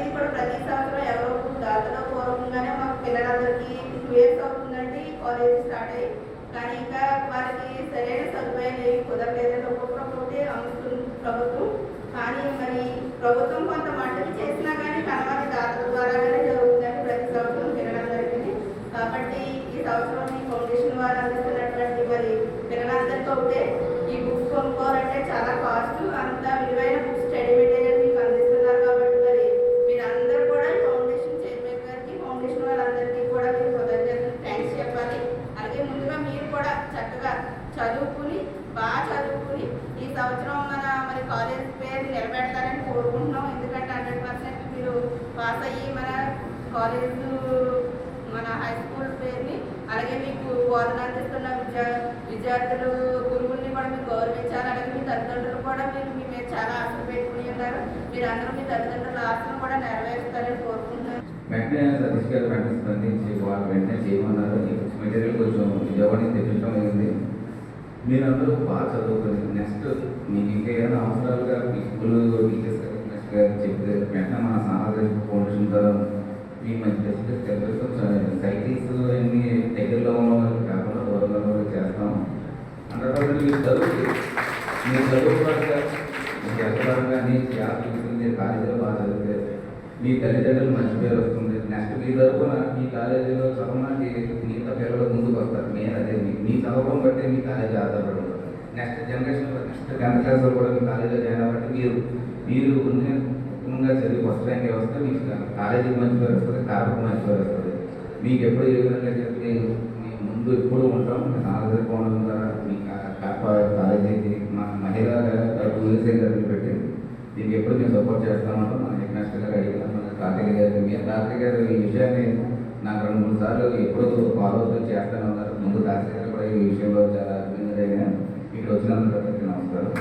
ప్రతిదీ కూడా ప్రతి సంవత్సరం ఎవరో దాతలో పూర్వకంగానే మాకు పిల్లలందరికీ 2 years అవుతుందండి కాలేజ్ స్టార్ట్ అయ్యి. కానీ ఇంకా వారికి సరైన సదుపాయాలు ఏమి కుదరలేదని ఒక్కొక్కటి అందుతుంది ప్రభుత్వం. కానీ మరి ప్రభుత్వం కొంత మట్టుకు చేసినా కానీ కనవారి దాతల ద్వారానే జరుగుతుందని ప్రతి సంవత్సరం పిల్లలందరికీ. కాబట్టి ఈ సంవత్సరం ఈ ఫౌండేషన్ వారు అందిస్తున్నటువంటి మరి పిల్లలందరితో ఉంటే ఈ బుక్స్ కొనుక్కోవాలంటే చాలా కాస్ట్, అంత విలువైన బుక్స్ స్టడీ మెటీరియల్ మీకు అందిస్తున్నారు. కాబట్టి మరి మీరందరూ కూడా ఫౌండేషన్ చైర్మన్ గారికి, ఫౌండేషన్ వాళ్ళందరికీ కూడా మీరు కృతజ్ఞతలు థ్యాంక్స్ చెప్పాలి. అలాగే ముందుగా మీరు కూడా చక్కగా చదువుకుని బాగా చదువుకుని ఈ సంవత్సరం మరి కాలేజ్ పేరు నిలబెడతారని కోరుకుంటున్నాం. ఎందుకంటే 100% మీరు పాస్ అయ్యి మన కాలేజ్ మన హై స్కూల్ పేరుని అలాగే మీకు బోధన అందిస్తున్న విద్యార్థులు గురువుల్ని కూడా మీరు గౌరవించాలి. అలాగే మీ తల్లిదండ్రులు కూడా మీరు మీ మీద చాలా ఆశలు పెట్టుకుని ఉన్నారు. మీరు అందరూ మీ తల్లిదండ్రుల ఆశను కూడా నెరవేరుస్తారని కోరుకుంటున్నారు. వెంటనే సతీష్ గారు వెంటనే స్పందించి వాళ్ళు వెంటనే చేయమన్నారు. మెటీరియల్ కొంచెం విజయవాడ తెప్పించడం అయింది. మీరందరూ బాగా చదువుకొని నెక్స్ట్ మీకు ఇంకా ఏదైనా అవసరాలుగా మీ స్కూల్ టీచర్స్ నెక్స్ట్ గారు చెప్తే వెంటనే మన సామాజిక ఫౌండేషన్ ద్వారా మీకు మంచి ఫెసిలిటీస్ కల్పిస్తాం. సైకిల్స్ అన్ని దగ్గరలో ఉన్న వాళ్ళకి కాకుండా దూరంలో వాళ్ళకి చేస్తాం. 100% మీరు చదువు పరంగా మీ పరంగా అన్ని చేస్తుంది. కాలేజీలో బాగా చదివితే మీ తల్లిదండ్రులు మంచి పేరు వస్తుంది. నెక్స్ట్ మీ తరఫున మీ కాలేజీలో చదవడానికి మిగతా పిల్లలు ముందుకు వస్తారు. నేను అదే మీ చదవడం బట్టి మీ కాలేజీ ఆధారపడి ఉంటుంది. నెక్స్ట్ జనరేషన్ నెక్స్ట్ 10th క్లాస్లో కూడా మీ కాలేజీలో జాయిన్ అవ్వండి. మీరు ఉత్తమంగా చదివి ఫస్ట్ ర్యాంక్ వస్తే మీకు కాలేజీకి మంచి పేరు వస్తుంది, కార్పొరేట్ మంచి పేరు వస్తుంది. మీకు ఎప్పుడు ఎదుగునట్లయితే మీ ముందు ఎప్పుడు ఉంటాం. సామాజిక ఫౌండేషన్ ద్వారా మీ కాలేజీకి మహిళా తరఫున పెట్టి దీనికి ఎప్పుడు మేము సపోర్ట్ చేస్తామంటాం. మన హెడ్ మాస్టర్ గారు అడిగినా మన కార్తీక గారు కార్తీక గారు ఈ విషయాన్ని నాకు 2-3 సార్లు ఎప్పుడు ఫాలో చేస్తూనే ఉన్నారు. ముందు కార్తీక గారు కూడా ఈ విషయంలో చాలా అభినందన. ఇక్కడ వచ్చినందుకు నమస్కారం.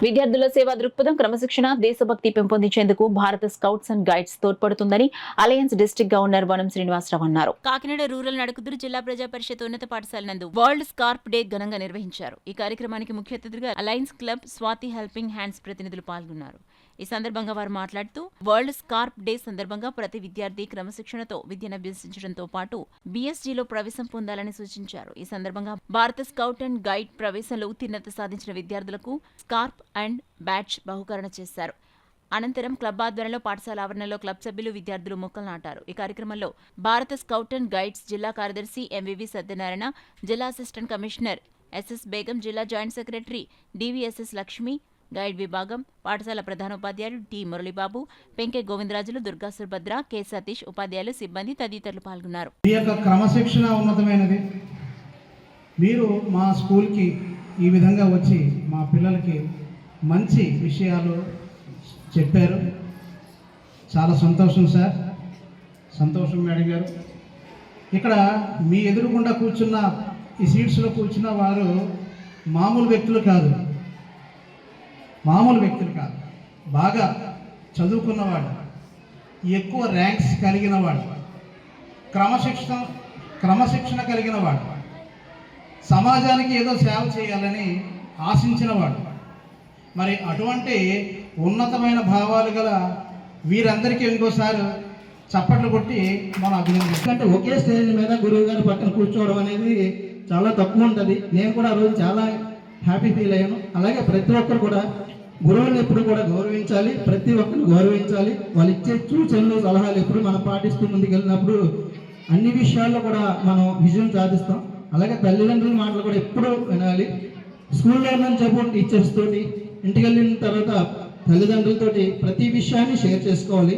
విద్యార్థుల సేవా దృక్పథం, క్రమశిక్షణ, దేశభక్తి పెంపొందించేందుకు భారత స్కౌట్స్ అండ్ గైడ్స్ తోడ్పడుతుందని alliance district governor Vanam Srinivasarao అన్నారు. కాకినాడ రూరల్ నడుకుదురు జిల్లా ప్రజా పరిషత్ ఉన్నత పాఠశాల నందు వరల్డ్ స్కార్ప్ డే ఘనంగా నిర్వహించారు. ఈ కార్యక్రమానికి ముఖ్య అతిథిగా alliance club, Swathi helping hands ప్రతినిధులు పాల్గొన్నారు. ఈ సందర్భంగా వారు మాట్లాడుతూ వరల్డ్ స్కార్ప్ డే సందర్భంగా ప్రతి విద్యార్థి క్రమశిక్షణతో విద్యను అభ్యసించడంతో పాటు బీఎస్జీలో ప్రవేశం పొందాలని సూచించారు. ఈ సందర్భంగా భారత స్కౌట్ అండ్ గైడ్ ప్రవేశంలో ఉత్తీర్ణత సాధించిన విద్యార్థులకు స్కార్ప్ అండ్ బ్యాడ్జ్ బహుకరణ చేశారు. అనంతరం క్లబ్ ఆధ్వర్యంలో పాఠశాల ఆవరణలో క్లబ్ సభ్యులు, విద్యార్థులు మొక్కలు నాటారు. ఈ కార్యక్రమంలో భారత స్కౌట్ అండ్ గైడ్స్ జిల్లా కార్యదర్శి ఎంవివి సత్యనారాయణ, జిల్లా అసిస్టెంట్ కమిషనర్ ఎస్ఎస్ బేగం, జిల్లా joint secretary DVSS Lakshmi, guide విభాగం పాఠశాల ప్రధానోపాధ్యాయులు టి మురళీబాబు, పెంకె గోవిందరాజులు, దుర్గా సుభద్ర, కె సతీష్, ఉపాధ్యాయులు, సిబ్బంది తదితరులు పాల్గొన్నారు. ఈ యొక్క క్రమశిక్షణ ఉన్నతమైనది. మీరు మా స్కూల్కి ఈ విధంగా వచ్చి మా పిల్లలకి మంచి విషయాలు చెప్పారు. చాలా సంతోషం సార్, సంతోషం మేడం గారు. ఇక్కడ మీ ఎదురుగుండా కూర్చున్న ఈ సీట్స్లో కూర్చున్న వారు మామూలు వ్యక్తులు కాదు, బాగా చదువుకున్నవాడు, ఎక్కువ ర్యాంక్స్ కలిగిన వాడు, క్రమశిక్షణ కలిగిన వాడు, సమాజానికి ఏదో సేవ చేయాలని ఆశించిన వాడు. మరి అటువంటి ఉన్నతమైన భావాలు గల వీరందరికీ ఇంకోసారి చప్పట్లు కొట్టి మనం అభినందిస్తాం. అంటే ఒకే స్టేజ్ మీద గురువు గారి పక్కన కూర్చోవడం అనేది చాలా తక్కువ ఉంటుంది. నేను కూడా ఆ రోజు చాలా హ్యాపీ ఫీల్ అయ్యాను. అలాగే ప్రతి ఒక్కరు కూడా గురువుని ఎప్పుడు కూడా గౌరవించాలి, ప్రతి ఒక్కరిని గౌరవించాలి. వాళ్ళు ఇచ్చే సూచనలు, సలహాలు ఎప్పుడు మనం పాటిస్తూ ముందుకెళ్ళినప్పుడు అన్ని విషయాల్లో కూడా మనం విజయం సాధిస్తాం. అలాగే తల్లిదండ్రుల మాటలు కూడా ఎప్పుడూ వినాలి. స్కూల్లో నుంచి టీచర్స్ తోటి, ఇంటికి వెళ్ళిన తర్వాత తల్లిదండ్రులతోటి ప్రతి విషయాన్ని షేర్ చేసుకోవాలి.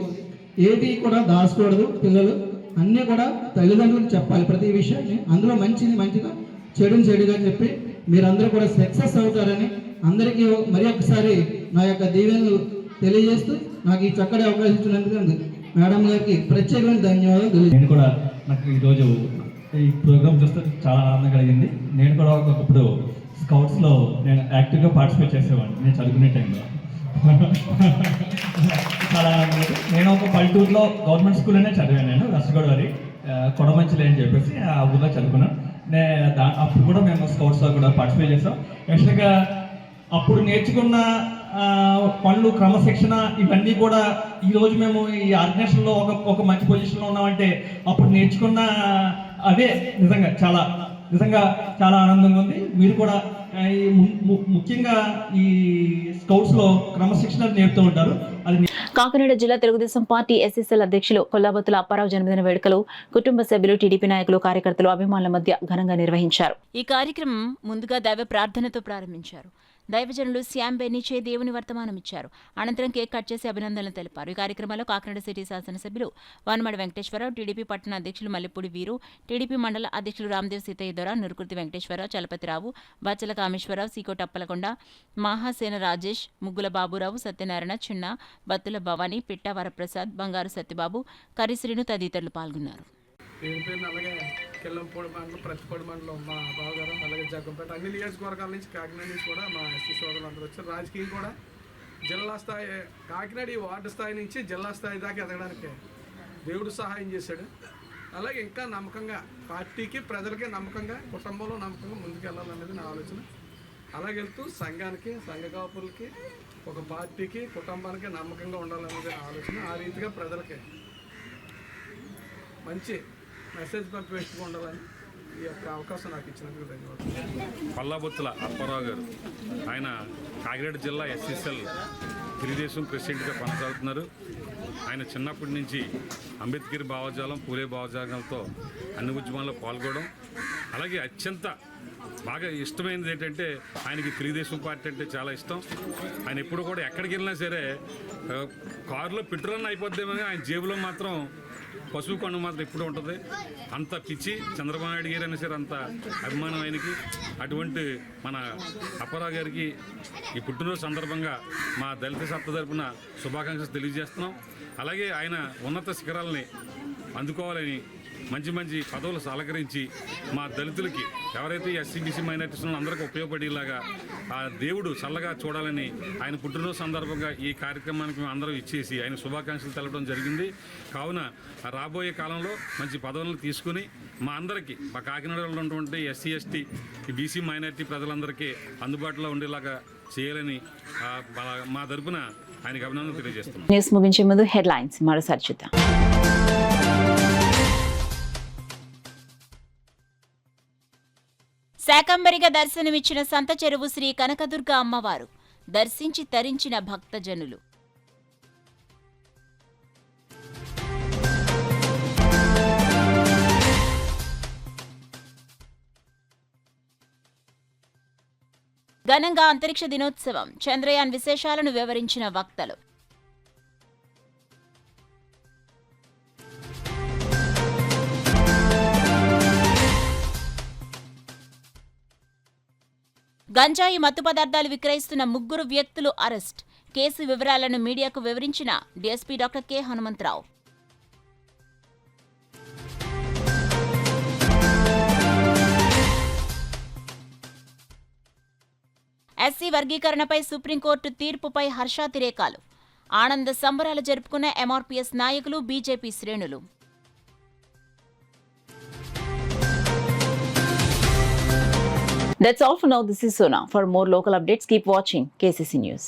ఏది కూడా దాచకూడదు. పిల్లలు అన్నీ కూడా తల్లిదండ్రులకు చెప్పాలి ప్రతి విషయాన్ని. అందులో మంచిది మంచిగా, చెడుని చెడుగా చెప్పి మీరందరూ కూడా సక్సెస్ అవుతారని అందరికీ మరి ఒకసారి నా యొక్క దీవెనలు తెలియజేస్తూ నాకు ఈ చక్కటి అవకాశం ఇచ్చినందుకు మేడం గారికి ప్రత్యేకమైన ధన్యవాదాలు. నేను కూడా నాకు ఈరోజు ఈ ప్రోగ్రామ్ చూస్తే చాలా ఆనందం కలిగింది. నేను కూడా ఒకప్పుడు స్కౌట్స్లో నేను యాక్టివ్గా పార్టిసిపేట్ చేసేవాడిని నేను చదువుకునే టైంలో. చాలా ఆనందం. నేను ఒక పల్లెటూరులో గవర్నమెంట్ స్కూల్లోనే చదివాను. నేను రసగోదావరి కొడమంచిలి అని చెప్పేసి ఆ ఊళ్ళో చదువుకున్నాను. అప్పుడు కూడా మేము స్కౌట్స్లో కూడా పార్టిసిపేట్ చేస్తాం. యాక్చువల్గా అప్పుడు నేర్చుకున్న పనులు, క్రమశిక్షణ ఇవన్నీ కూడా ఈరోజు మేము ఈ ఆర్గనైజేషన్లో ఒక మంచి పొజిషన్లో ఉన్నామంటే అప్పుడు నేర్చుకున్న అవే నిజంగా చాలా ఆనందంగా ఉంది. మీరు కూడా ముఖ్యంగా ఈ స్కౌట్స్లో క్రమశిక్షణ నేర్పుతూ ఉంటారు. అది కాకినాడ జిల్లా తెలుగుదేశం పార్టీ ఎస్ఎస్ఎల్ అధ్యక్షులు కొల్లాబత్తుల అప్పారావు జన్మదిన వేడుకలు కుటుంబ సభ్యులు, టీడీపీ నాయకులు, కార్యకర్తలు, అభిమానుల మధ్య ఘనంగా నిర్వహించారు. ఈ కార్యక్రమం ముందుగా దైవ ప్రార్థనతో ప్రారంభించారు. దైవజనులు శ్యామ్ బెన్నీచే దేవుని వర్తమానమిచ్చారు. అనంతరం కేక్ కట్ చేసి అభినందనలు తెలిపారు. ఈ కార్యక్రమంలో కాకినాడ సిటీ శాసనసభ్యులు వనమడి వెంకటేశ్వరరావు, టీడీపీ పట్టణ అధ్యక్షులు మల్లెపూడి వీరు, టీడీపీ మండల అధ్యక్షులు రామదేవ్ సీతయ్య దొర, నురుకుర్తి వెంకటేశ్వరరావు, చలపతిరావు, బచ్చల కామేశ్వరరావు, సీకోట అప్పలకొండ, మహాసేన రాజేష్, ముగ్గుల బాబురావు, సత్యనారాయణ, చిన్న, బత్తుల భవానీ, పిట్ట వరప్రసాద్, బంగారు సత్యబాబు, కరిశ్రీను తదితరులు పాల్గొన్నారు. అలాగే కిల్లంపూడి మండలం, ప్రతిపూడి మండలం మా బావగారు, అలాగే జగ్గంపేట అన్ని నియోజకవర్గాల నుంచి, కాకినాడ నుంచి కూడా మా ఎస్టీ సోదరులు అందరూ వచ్చారు. రాజకీయం కూడా జిల్లా స్థాయి, కాకినాడ ఈ వార్డు స్థాయి నుంచి జిల్లా స్థాయి దాకా ఎదగడానికి దేవుడు సహాయం చేశాడు. అలాగే ఇంకా నమ్మకంగా పార్టీకి, ప్రజలకి నమ్మకంగా, కుటుంబంలో నమ్మకంగా ముందుకెళ్ళాలనేది నా ఆలోచన. అలాగే వెళ్తూ సంఘానికి, సంఘ కాపులకి, ఒక పార్టీకి, కుటుంబానికి నమ్మకంగా ఉండాలనేది నా ఆలోచన. ఆ రీతిగా ప్రజలకి మంచి మెసేజ్ పంపిస్తూ ఉండాలని ఈ యొక్క అవకాశం నాకు ఇచ్చినందుకు ధన్యవాదాలు. కొల్లాబత్తుల అప్పారావు గారు, ఆయన కాకినాడ జిల్లా ఎస్ఎస్ఎల్ తెలుగుదేశం ప్రెసిడెంట్గా కొనసాగుతున్నారు. ఆయన చిన్నప్పటి నుంచి అంబేద్కర్ భావజాలం, పూలే భావజాలంతో అన్ని ఉద్యమాల్లో పాల్గొనడం, అలాగే అత్యంత బాగా ఇష్టమైనది ఏంటంటే ఆయనకి తెలుగుదేశం పార్టీ అంటే చాలా ఇష్టం. ఆయన ఎప్పుడు కూడా ఎక్కడికి వెళ్ళినా సరే కారులో పెట్రోల్ అయిపోద్దేమో, ఆయన జేబులో మాత్రం పశువు కొండ మాత్రం ఎప్పుడు ఉంటుంది. అంత పిచ్చి చంద్రబాబు నాయుడు గారు అయినా సరే అంత అభిమానం ఆయనకి. అటువంటి మన అప్పారావు గారికి ఈ పుట్టినరోజు సందర్భంగా మా దళిత సత్తా తరపున శుభాకాంక్షలు తెలియజేస్తున్నాం. అలాగే ఆయన ఉన్నత శిఖరాలని అందుకోవాలని, మంచి మంచి పదవులు అలంకరించి మా దళితులకి, ఎవరైతే ఎస్సీబీసీ మైనారిటీస్ అందరికీ ఉపయోగపడేలాగా ఆ దేవుడు చల్లగా చూడాలని ఆయన పుట్టినరోజు సందర్భంగా ఈ కార్యక్రమానికి మేము అందరం ఇచ్చేసి ఆయన శుభాకాంక్షలు తెలపడం జరిగింది. కావున రాబోయే కాలంలో మంచి పదవులను తీసుకుని మా అందరికీ, మా కాకినాడలో ఉన్నటువంటి ఎస్సీ, ఎస్టీ, బీసీ మైనారిటీ ప్రజలందరికీ అందుబాటులో ఉండేలాగా చేయాలని మా తరపున ఆయనకు అభినందనలు తెలియజేస్తున్నాం. న్యూస్ ముగించే ముందు హెడ్లైన్స్ మరోసారి చూద్దాం. శాకంబరిగా దర్శనమిచ్చిన సంత చెరువు శ్రీ కనకదుర్గ అమ్మవారు, దర్శించి తరించిన భక్తజనులు. ఘనంగా అంతరిక్ష దినోత్సవం, చంద్రయాన్ విశేషాలను వివరించిన వక్తలు. గంజాయి మత్తు పదార్థాలు విక్రయిస్తున్న 3 వ్యక్తులు అరెస్ట్. కేసు వివరాలను మీడియాకు వివరించిన DSP doctor K Hanumantharao. SC వర్గీకరణపై సుప్రీంకోర్టు తీర్పుపై హర్షాతిరేకాలు. ఆనంద సంబరాలు జరుపుకున్న ఎంఆర్పీఎస్ నాయకులు, బీజేపీ శ్రేణులు. That's all for now. This is Sona. For more local updates, keep watching KCC News.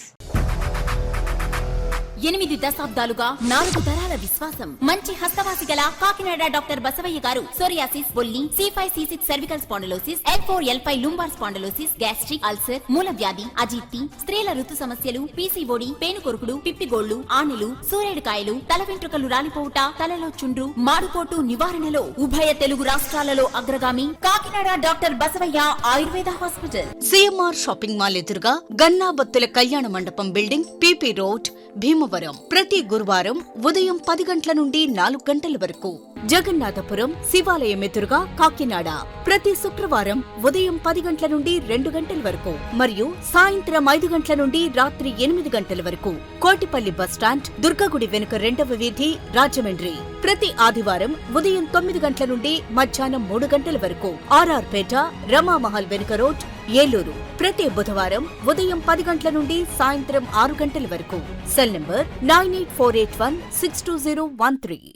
8 దశాబ్దాలుగా 4 తరాల విశ్వాసం, మంచి హస్తవాసి గల కాకినాడ డాక్టర్ బసవయ్య గారు సోరియాసిస్, బొల్లి, C5, C6 cervical spondylosis, L4, L5 lumbar spondylosis, gastric ulcer, మూల వ్యాధి, అజీర్తి, స్త్రీల ఋతు సమస్యలు, పీసీఓడి, పేనుకొరుకుడు, పిప్పిగోళ్లు, ఆనెలు, సూరేడుకాయలు, తల వెంట్రుకలు రాలిపోవుట, తలలో చుండ్రు, మాడుకోటు నివారణలో ఉభయ తెలుగు రాష్ట్రాలలో అగ్రగామి Kakinada doctor Basavayya Ayurveda hospital. CMR shopping mall ఎదురుగా గన్నాబత్తుల కళ్యాణ మండపం బిల్డింగ్, పీపీ రోడ్, భీమవరం. ప్రతి గురువారం ఉదయం 10 గంటల నుండి 4 గంటల వరకు. జగన్నాథపురం శివాలయం ఎదురుగా కాకినాడ ప్రతి శుక్రవారం ఉదయం 10 గంటల నుండి 2 గంటల వరకు మరియు సాయంత్రం 5 గంటల నుండి రాత్రి 8 గంటల వరకు. కోటిపల్లి బస్టాండ్, దుర్గగుడి వెనుక 2వ వీధి, రాజమండ్రి ప్రతి ఆదివారం ఉదయం 9 గంటల నుండి మధ్యాహ్నం 3 గంటల వరకు. ఆర్ఆర్ పేట, రమామహల్ వెనుక రోడ్, ఏలూరు ప్రతి బుధవారం ఉదయం 10 గంటల నుండి సాయంత్రం 6 గంటల వరకు. Cell number 9848162013.